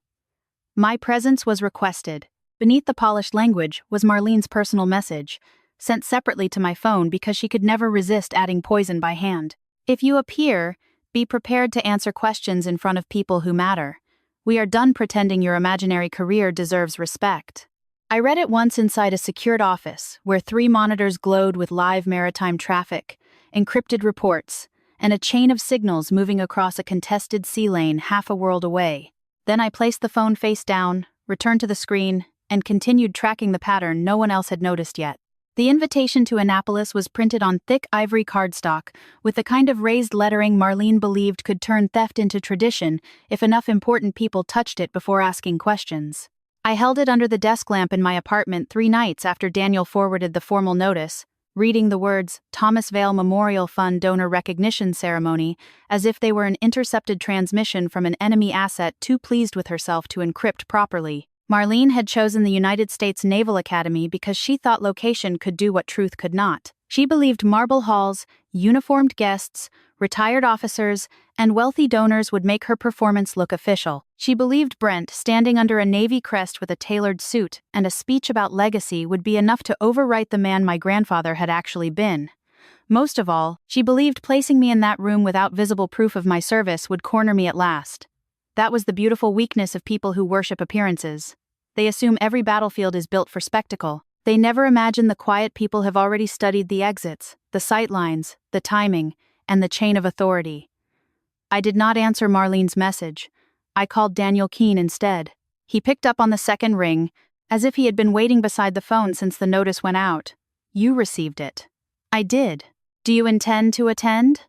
Speaker 1: My presence was requested. Beneath the polished language was Marlene's personal message, sent separately to my phone because she could never resist adding poison by hand. "If you appear, be prepared to answer questions in front of people who matter. We are done pretending your imaginary career deserves respect." I read it once inside a secured office, where 3 monitors glowed with live maritime traffic, encrypted reports, and a chain of signals moving across a contested sea lane half a world away. Then I placed the phone face down, returned to the screen, and continued tracking the pattern no one else had noticed yet. The invitation to Annapolis was printed on thick ivory cardstock, with the kind of raised lettering Marlene believed could turn theft into tradition if enough important people touched it before asking questions. I held it under the desk lamp in my apartment 3 nights after Daniel forwarded the formal notice, reading the words Thomas Vale Memorial Fund Donor Recognition Ceremony as if they were an intercepted transmission from an enemy asset too pleased with herself to encrypt properly. Marlene had chosen the United States Naval Academy because she thought location could do what truth could not. She believed marble halls, uniformed guests, retired officers, and wealthy donors would make her performance look official. She believed Brent, standing under a Navy crest with a tailored suit and a speech about legacy, would be enough to overwrite the man my grandfather had actually been. Most of all, she believed placing me in that room without visible proof of my service would corner me at last. That was the beautiful weakness of people who worship appearances. They assume every battlefield is built for spectacle. They never imagine the quiet people have already studied the exits, the sight lines, the timing, and the chain of authority. I did not answer Marlene's message. I called Daniel Keene instead. He picked up on the second ring, as if he had been waiting beside the phone since the notice went out. "You received it." "I did. Do you intend to attend?"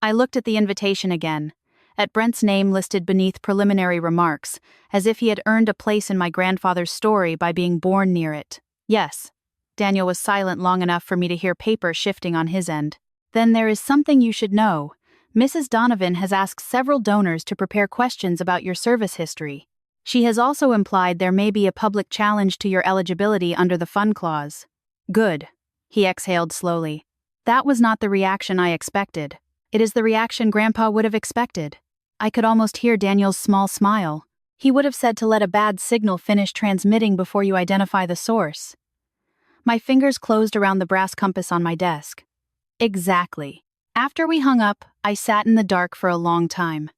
Speaker 1: I looked at the invitation again, at Brent's name listed beneath preliminary remarks, as if he had earned a place in my grandfather's story by being born near it. "Yes." Daniel was silent long enough for me to hear paper shifting on his end. "Then there is something you should know. Mrs. Donovan has asked several donors to prepare questions about your service history. She has also implied there may be a public challenge to your eligibility under the fund clause." "Good." He exhaled slowly. "That was not the reaction I expected. It is the reaction Grandpa would have expected." I could almost hear Daniel's small smile. He would have said to let a bad signal finish transmitting before you identify the source. My fingers closed around the brass compass on my desk. Exactly. After we hung up, I sat in the dark for a long time.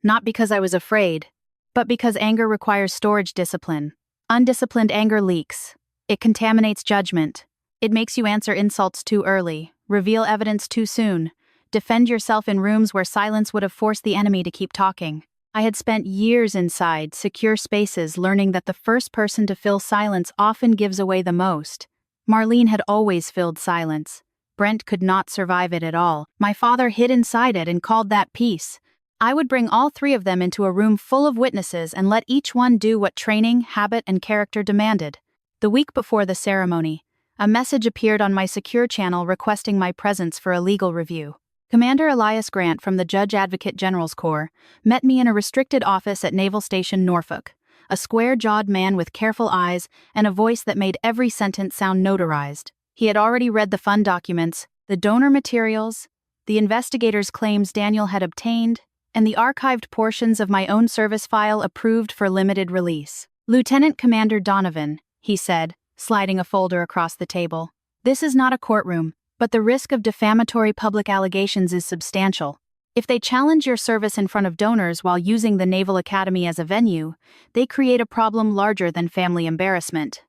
Speaker 1: Not because I was afraid, but because anger requires storage discipline. Undisciplined anger leaks. It contaminates judgment. It makes you answer insults too early, reveal evidence too soon, defend yourself in rooms where silence would have forced the enemy to keep talking. I had spent years inside secure spaces learning that the first person to fill silence often gives away the most. Marlene had always filled silence. Brent could not survive it at all. My father hid inside it and called that peace. I would bring all 3 of them into a room full of witnesses and let each one do what training, habit, and character demanded. The week before the ceremony, a message appeared on my secure channel requesting my presence for a legal review. Commander Elias Grant from the Judge Advocate General's Corps met me in a restricted office at Naval Station Norfolk, a square-jawed man with careful eyes and a voice that made every sentence sound notarized. He had already read the fund documents, the donor materials, the investigators' claims Daniel had obtained, and the archived portions of my own service file approved for limited release. "Lieutenant Commander Donovan," he said, sliding a folder across the table. "This is not a courtroom, but the risk of defamatory public allegations is substantial. If they challenge your service in front of donors while using the Naval Academy as a venue, they create a problem larger than family embarrassment."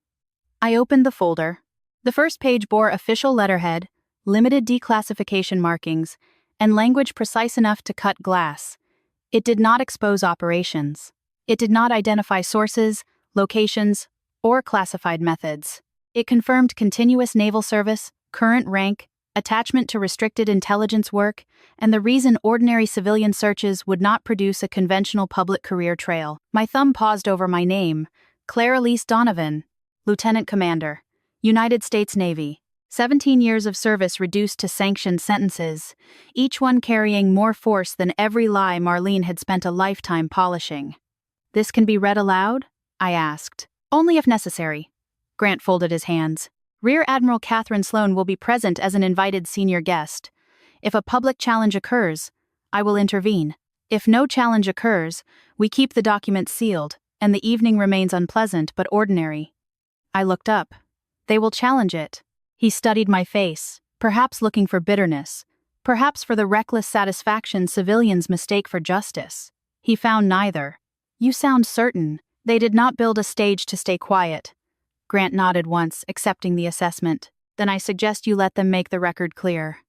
Speaker 1: I opened the folder. The first page bore official letterhead, limited declassification markings, and language precise enough to cut glass. It did not expose operations. It did not identify sources, locations, or classified methods. It confirmed continuous naval service, current rank, attachment to restricted intelligence work, and the reason ordinary civilian searches would not produce a conventional public career trail. My thumb paused over my name, Claire Elise Donovan, Lieutenant Commander, United States Navy. 17 years of service reduced to sanctioned sentences, each one carrying more force than every lie Marlene had spent a lifetime polishing. "This can be read aloud?" I asked. "Only if necessary." Grant folded his hands. "Rear Admiral Catherine Sloan will be present as an invited senior guest. If a public challenge occurs, I will intervene. If no challenge occurs, we keep the document sealed, and the evening remains unpleasant but ordinary." I looked up. "They will challenge it." He studied my face, perhaps looking for bitterness, perhaps for the reckless satisfaction civilians mistake for justice. He found neither. "You sound certain. They did not build a stage to stay quiet." Grant nodded once, accepting the assessment. "Then I suggest you let them make the record clear."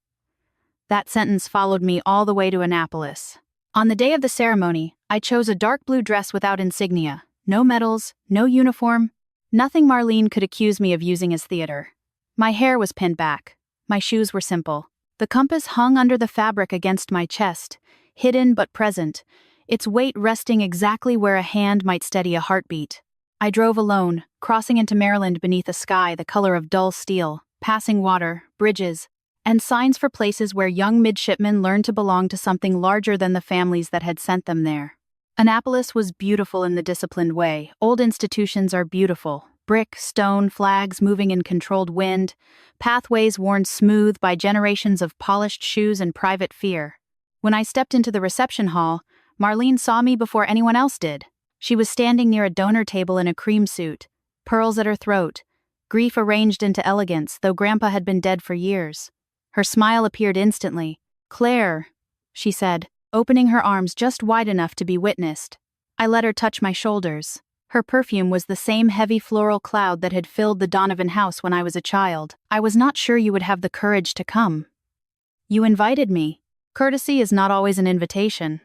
Speaker 1: That sentence followed me all the way to Annapolis. On the day of the ceremony, I chose a dark blue dress without insignia, no medals, no uniform, nothing Marlene could accuse me of using as theater. My hair was pinned back. My shoes were simple. The compass hung under the fabric against my chest, hidden but present, its weight resting exactly where a hand might steady a heartbeat. I drove alone, crossing into Maryland beneath a sky the color of dull steel, passing water, bridges, and signs for places where young midshipmen learned to belong to something larger than the families that had sent them there. Annapolis was beautiful in the disciplined way. Old institutions are beautiful. Brick, stone, flags moving in controlled wind, pathways worn smooth by generations of polished shoes and private fear. When I stepped into the reception hall, Marlene saw me before anyone else did. She was standing near a donor table in a cream suit, pearls at her throat, grief arranged into elegance, though Grandpa had been dead for years. Her smile appeared instantly. "Claire," she said, opening her arms just wide enough to be witnessed. I let her touch my shoulders. Her perfume was the same heavy floral cloud that had filled the Donovan house when I was a child. "I was not sure you would have the courage to come." "You invited me. Courtesy is not always an invitation."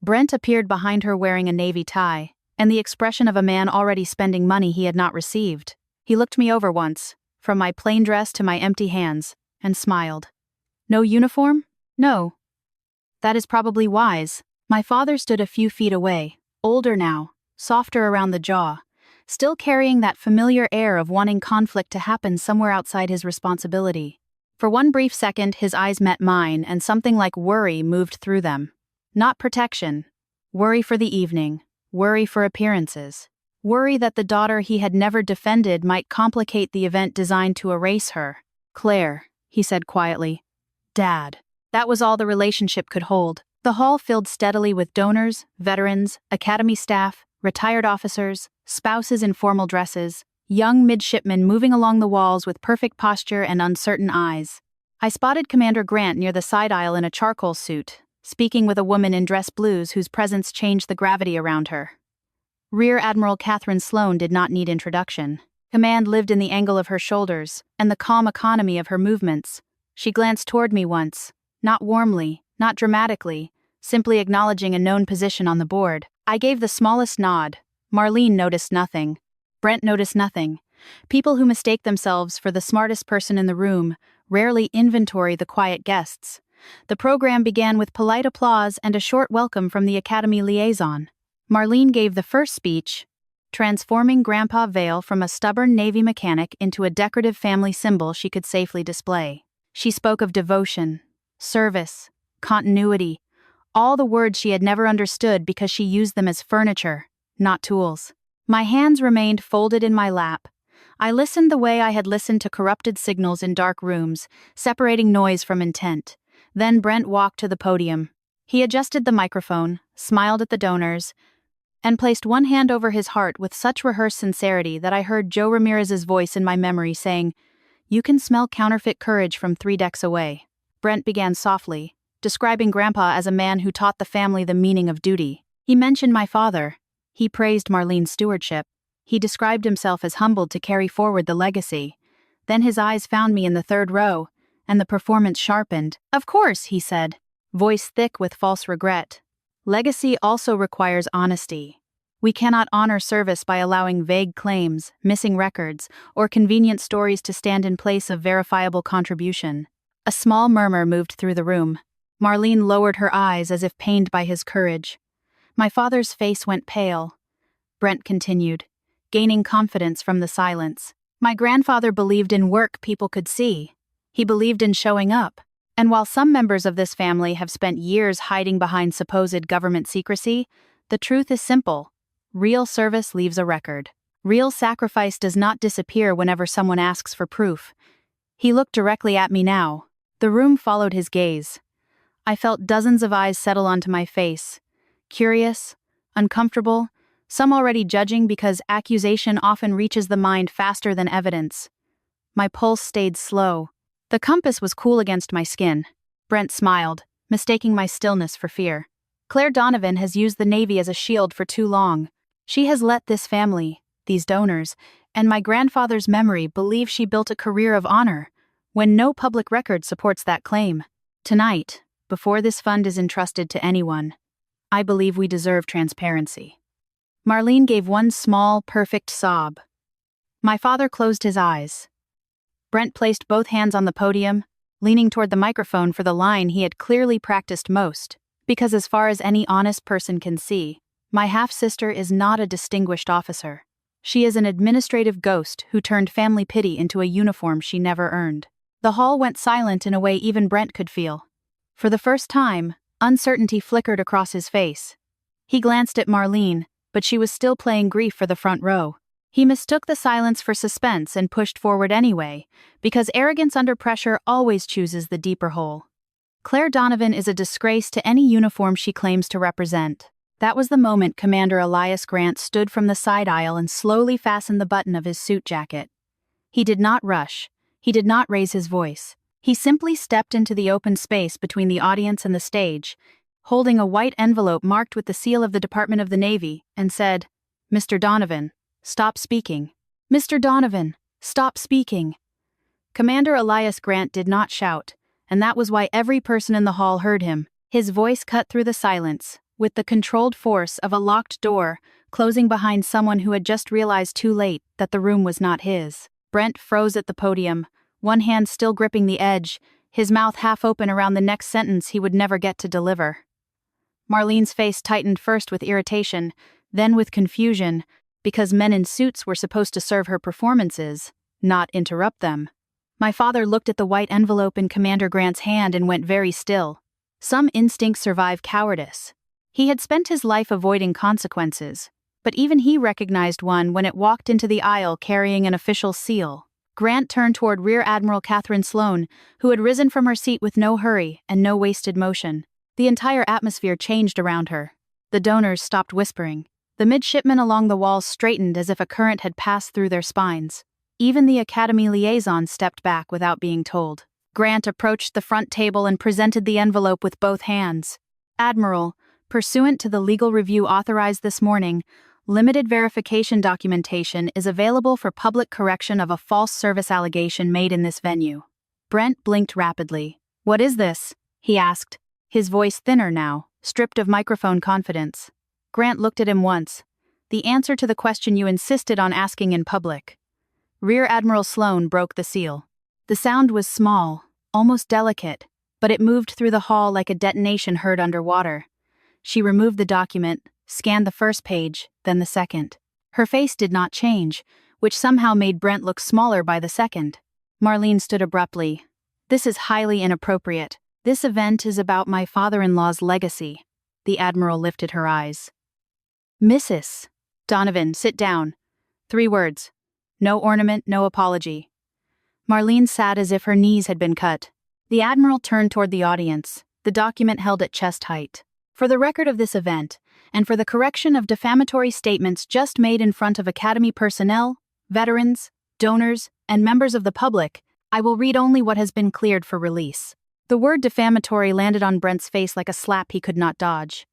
Speaker 1: Brent appeared behind her wearing a navy tie, and the expression of a man already spending money he had not received. He looked me over once, from my plain dress to my empty hands, and smiled. "No uniform?" "No." "That is probably wise." My father stood a few feet away, older now, softer around the jaw, still carrying that familiar air of wanting conflict to happen somewhere outside his responsibility. For one brief second, his eyes met mine, and something like worry moved through them. Not protection. Worry for the evening. Worry for appearances. Worry that the daughter he had never defended might complicate the event designed to erase her. "Claire," he said quietly. "Dad." That was all the relationship could hold. The hall filled steadily with donors, veterans, academy staff, retired officers, spouses in formal dresses, young midshipmen moving along the walls with perfect posture and uncertain eyes. I spotted Commander Grant near the side aisle in a charcoal suit, speaking with a woman in dress blues whose presence changed the gravity around her. Rear Admiral Catherine Sloan did not need introduction. Command lived in the angle of her shoulders and the calm economy of her movements. She glanced toward me once, not warmly, not dramatically, simply acknowledging a known position on the board. I gave the smallest nod. Marlene noticed nothing. Brent noticed nothing. People who mistake themselves for the smartest person in the room rarely inventory the quiet guests. The program began with polite applause and a short welcome from the Academy liaison. Marlene gave the first speech, transforming Grandpa Vale from a stubborn Navy mechanic into a decorative family symbol she could safely display. She spoke of devotion, service, continuity, all the words she had never understood because she used them as furniture, not tools. My hands remained folded in my lap. I listened the way I had listened to corrupted signals in dark rooms, separating noise from intent. Then Brent walked to the podium. He adjusted the microphone, smiled at the donors, and placed one hand over his heart with such rehearsed sincerity that I heard Joe Ramirez's voice in my memory saying, "You can smell counterfeit courage from 3 decks away." Brent began softly, describing Grandpa as a man who taught the family the meaning of duty. He mentioned my father. He praised Marlene's stewardship. He described himself as humbled to carry forward the legacy. Then his eyes found me in the 3rd row, and the performance sharpened. "Of course," he said, voice thick with false regret. "Legacy also requires honesty. We cannot honor service by allowing vague claims, missing records, or convenient stories to stand in place of verifiable contribution. A small murmur moved through the room. Marlene lowered her eyes as if pained by his courage. My father's face went pale. Brent continued, gaining confidence from the silence. My grandfather believed in work people could see. He believed in showing up. And while some members of this family have spent years hiding behind supposed government secrecy, the truth is simple. Real service leaves a record. Real sacrifice does not disappear whenever someone asks for proof. He looked directly at me now. The room followed his gaze. I felt dozens of eyes settle onto my face. Curious, uncomfortable, some already judging because accusation often reaches the mind faster than evidence. My pulse stayed slow. The compass was cool against my skin. Brent smiled, mistaking my stillness for fear. Claire Donovan has used the Navy as a shield for too long. She has let this family, these donors, and my grandfather's memory believe she built a career of honor, when no public record supports that claim. Tonight, before this fund is entrusted to anyone, I believe we deserve transparency. Marlene gave one small, perfect sob. My father closed his eyes. Brent placed both hands on the podium, leaning toward the microphone for the line he had clearly practiced most, because as far as any honest person can see, my half-sister is not a distinguished officer. She is an administrative ghost who turned family pity into a uniform she never earned. The hall went silent in a way even Brent could feel. For the first time, uncertainty flickered across his face. He glanced at Marlene, but she was still playing grief for the front row. He mistook the silence for suspense and pushed forward anyway, because arrogance under pressure always chooses the deeper hole. Claire Donovan is a disgrace to any uniform she claims to represent. That was the moment Commander Elias Grant stood from the side aisle and slowly fastened the button of his suit jacket. He did not rush. He did not raise his voice. He simply stepped into the open space between the audience and the stage, holding a white envelope marked with the seal of the Department of the Navy, and said, "Mr. Donovan, stop speaking. Mr. Donovan, stop speaking." Commander Elias Grant did not shout, and that was why every person in the hall heard him. His voice cut through the silence, with the controlled force of a locked door closing behind someone who had just realized too late that the room was not his. Brent froze at the podium, one hand still gripping the edge, his mouth half open around the next sentence he would never get to deliver. Marlene's face tightened first with irritation, then with confusion, because men in suits were supposed to serve her performances, not interrupt them. My father looked at the white envelope in Commander Grant's hand and went very still. Some instincts survive cowardice. He had spent his life avoiding consequences, but even he recognized one when it walked into the aisle carrying an official seal. Grant turned toward Rear Admiral Catherine Sloan, who had risen from her seat with no hurry and no wasted motion. The entire atmosphere changed around her. The donors stopped whispering. The midshipmen along the walls straightened as if a current had passed through their spines. Even the Academy liaison stepped back without being told. Grant approached the front table and presented the envelope with both hands. "Admiral, pursuant to the legal review authorized this morning, limited verification documentation is available for public correction of a false service allegation made in this venue." Brent blinked rapidly. "What is this?" he asked, his voice thinner now, stripped of microphone confidence. Grant looked at him once. "The answer to the question you insisted on asking in public." Rear Admiral Sloan broke the seal. The sound was small, almost delicate, but it moved through the hall like a detonation heard underwater. She removed the document, scanned the first page, then the second. Her face did not change, which somehow made Brent look smaller by the second. Marlene stood abruptly. "This is highly inappropriate. This event is about my father-in-law's legacy." The Admiral lifted her eyes. "Mrs. Donovan, sit down. 3 words. No ornament, no apology." Marlene sat as if her knees had been cut. The Admiral turned toward the audience, the document held at chest height. "For the record of this event, and for the correction of defamatory statements just made in front of Academy personnel, veterans, donors, and members of the public, I will read only what has been cleared for release." The word defamatory landed on Brent's face like a slap he could not dodge.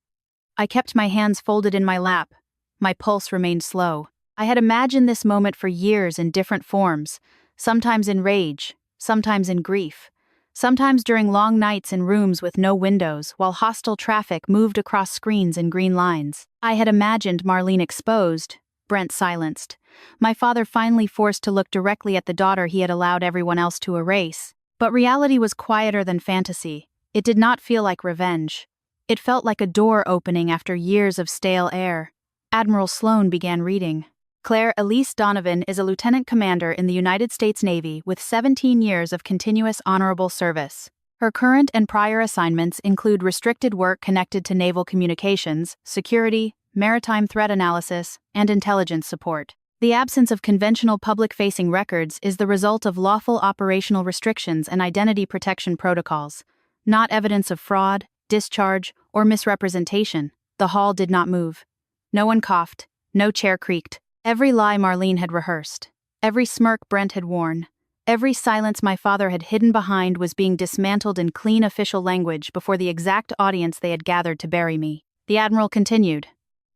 Speaker 1: I kept my hands folded in my lap. My pulse remained slow. I had imagined this moment for years in different forms, sometimes in rage, sometimes in grief, Sometimes during long nights in rooms with no windows, while hostile traffic moved across screens in green lines. I had imagined Marlene exposed, Brent silenced. My father finally forced to look directly at the daughter he had allowed everyone else to erase. But reality was quieter than fantasy. It did not feel like revenge. It felt like a door opening after years of stale air. Admiral Sloan began reading. Claire Elise Donovan is a lieutenant commander in the United States Navy with 17 years of continuous honorable service. Her current and prior assignments include restricted work connected to naval communications, security, maritime threat analysis, and intelligence support. The absence of conventional public-facing records is the result of lawful operational restrictions and identity protection protocols, not evidence of fraud, discharge, or misrepresentation. The hall did not move. No one coughed. No chair creaked. Every lie Marlene had rehearsed, every smirk Brent had worn, every silence my father had hidden behind was being dismantled in clean official language before the exact audience they had gathered to bury me. The Admiral continued.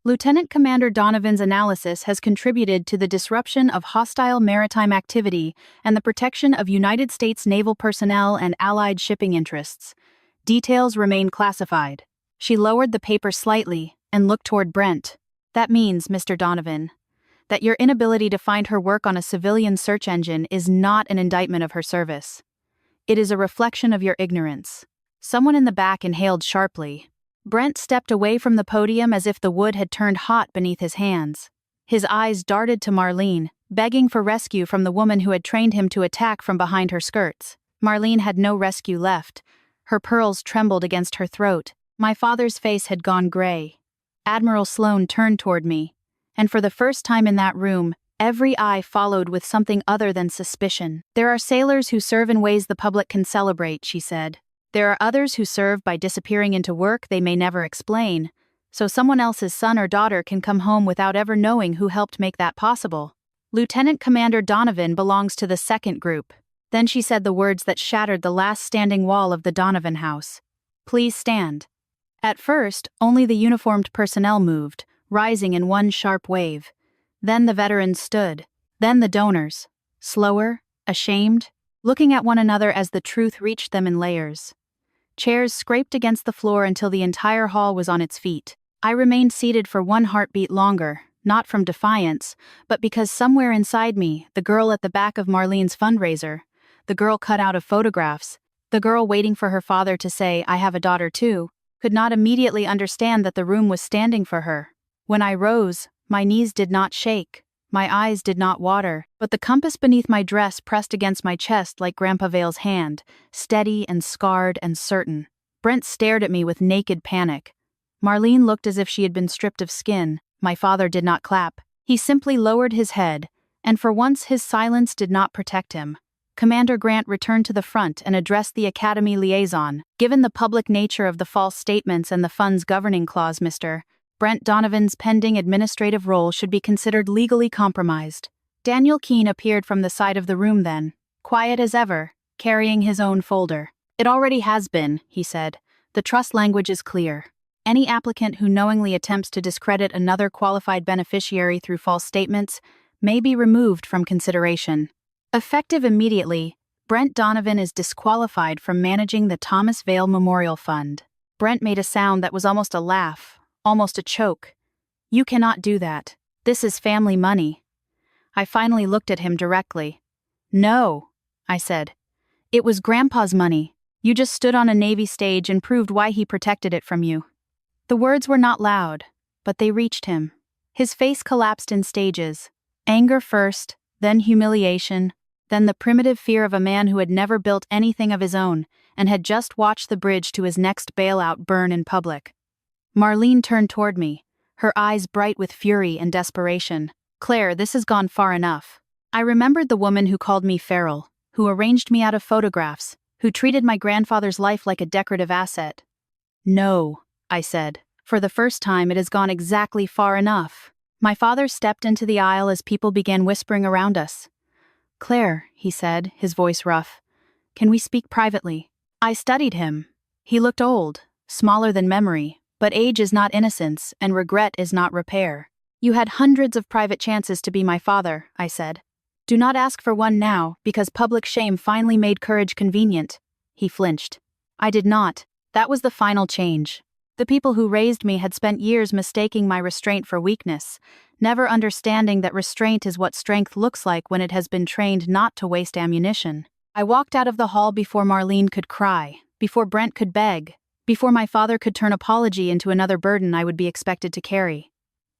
Speaker 1: Lieutenant Commander Donovan's analysis has contributed to the disruption of hostile maritime activity and the protection of United States naval personnel and allied shipping interests. Details remain classified. She lowered the paper slightly and looked toward Brent. That means, Mr. Donovan, that your inability to find her work on a civilian search engine is not an indictment of her service. It is a reflection of your ignorance. Someone in the back inhaled sharply. Brent stepped away from the podium as if the wood had turned hot beneath his hands. His eyes darted to Marlene, begging for rescue from the woman who had trained him to attack from behind her skirts. Marlene had no rescue left. Her pearls trembled against her throat. My father's face had gone gray. Admiral Sloan turned toward me, and for the first time in that room, every eye followed with something other than suspicion. There are sailors who serve in ways the public can celebrate, she said. There are others who serve by disappearing into work they may never explain, so someone else's son or daughter can come home without ever knowing who helped make that possible. Lieutenant Commander Donovan belongs to the second group. Then she said the words that shattered the last standing wall of the Donovan house. Please stand. At first, only the uniformed personnel moved, rising in one sharp wave. Then the veterans stood. Then the donors. Slower, ashamed, looking at one another as the truth reached them in layers. Chairs scraped against the floor until the entire hall was on its feet. I remained seated for one heartbeat longer, not from defiance, but because somewhere inside me, the girl at the back of Marlene's fundraiser, the girl cut out of photographs, the girl waiting for her father to say, "I have a daughter too," could not immediately understand that the room was standing for her. When I rose, my knees did not shake, my eyes did not water, but the compass beneath my dress pressed against my chest like Grandpa Vale's hand, steady and scarred and certain. Brent stared at me with naked panic. Marlene looked as if she had been stripped of skin. My father did not clap. He simply lowered his head, and for once his silence did not protect him. Commander Grant returned to the front and addressed the Academy liaison. Given the public nature of the false statements and the fund's governing clause, Mr. Brent Donovan's pending administrative role should be considered legally compromised. Daniel Keene appeared from the side of the room then, quiet as ever, carrying his own folder. It already has been, he said. The trust language is clear. Any applicant who knowingly attempts to discredit another qualified beneficiary through false statements may be removed from consideration. Effective immediately, Brent Donovan is disqualified from managing the Thomas Vale Memorial Fund. Brent made a sound that was almost a laugh, almost a choke. You cannot do that. This is family money. I finally looked at him directly. No, I said. It was Grandpa's money. You just stood on a Navy stage and proved why he protected it from you. The words were not loud, but they reached him. His face collapsed in stages. Anger first, then humiliation, then the primitive fear of a man who had never built anything of his own and had just watched the bridge to his next bailout burn in public. Marlene turned toward me, her eyes bright with fury and desperation. Claire, this has gone far enough. I remembered the woman who called me feral, who arranged me out of photographs, who treated my grandfather's life like a decorative asset. No, I said. For the first time, it has gone exactly far enough. My father stepped into the aisle as people began whispering around us. Claire, he said, his voice rough, can we speak privately? I studied him. He looked old, smaller than memory, but age is not innocence and regret is not repair. You had hundreds of private chances to be my father, I said. Do not ask for one now, because public shame finally made courage convenient. He flinched. I did not. That was the final change. The people who raised me had spent years mistaking my restraint for weakness, never understanding that restraint is what strength looks like when it has been trained not to waste ammunition. I walked out of the hall before Marlene could cry, before Brent could beg, before my father could turn apology into another burden I would be expected to carry.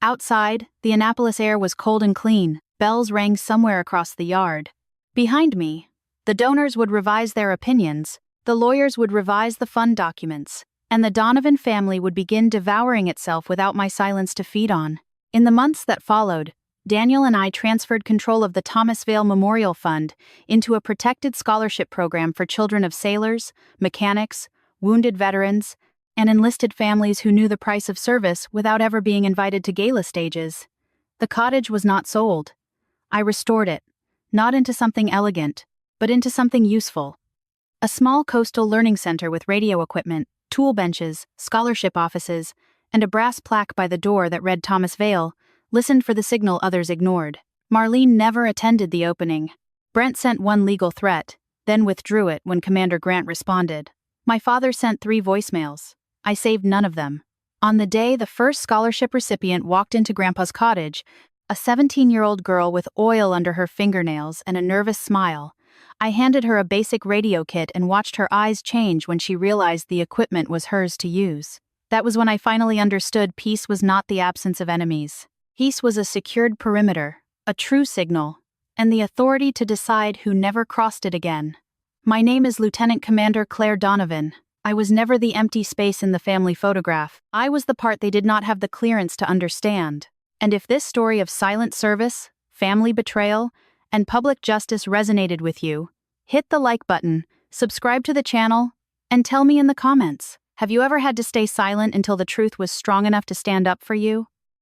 Speaker 1: Outside, the Annapolis air was cold and clean. Bells rang somewhere across the yard. Behind me, the donors would revise their opinions, the lawyers would revise the fund documents, and the Donovan family would begin devouring itself without my silence to feed on. In the months that followed, Daniel and I transferred control of the Thomas Vale Memorial Fund into a protected scholarship program for children of sailors, mechanics, wounded veterans, and enlisted families who knew the price of service without ever being invited to gala stages. The cottage was not sold. I restored it, not into something elegant, but into something useful. A small coastal learning center with radio equipment, tool benches, scholarship offices, and a brass plaque by the door that read Thomas Vale, listened for the signal others ignored. Marlene never attended the opening. Brent sent one legal threat, then withdrew it when Commander Grant responded. My father sent 3 voicemails. I saved none of them. On the day the first scholarship recipient walked into Grandpa's cottage, a 17-year-old girl with oil under her fingernails and a nervous smile, I handed her a basic radio kit and watched her eyes change when she realized the equipment was hers to use. That was when I finally understood peace was not the absence of enemies. Peace was a secured perimeter, a true signal, and the authority to decide who never crossed it again. My name is Lieutenant Commander Claire Donovan. I was never the empty space in the family photograph. I was the part they did not have the clearance to understand. And if this story of silent service, family betrayal, and public justice resonated with you, hit the like button, subscribe to the channel, and tell me in the comments, have you ever had to stay silent until the truth was strong enough to stand up for you?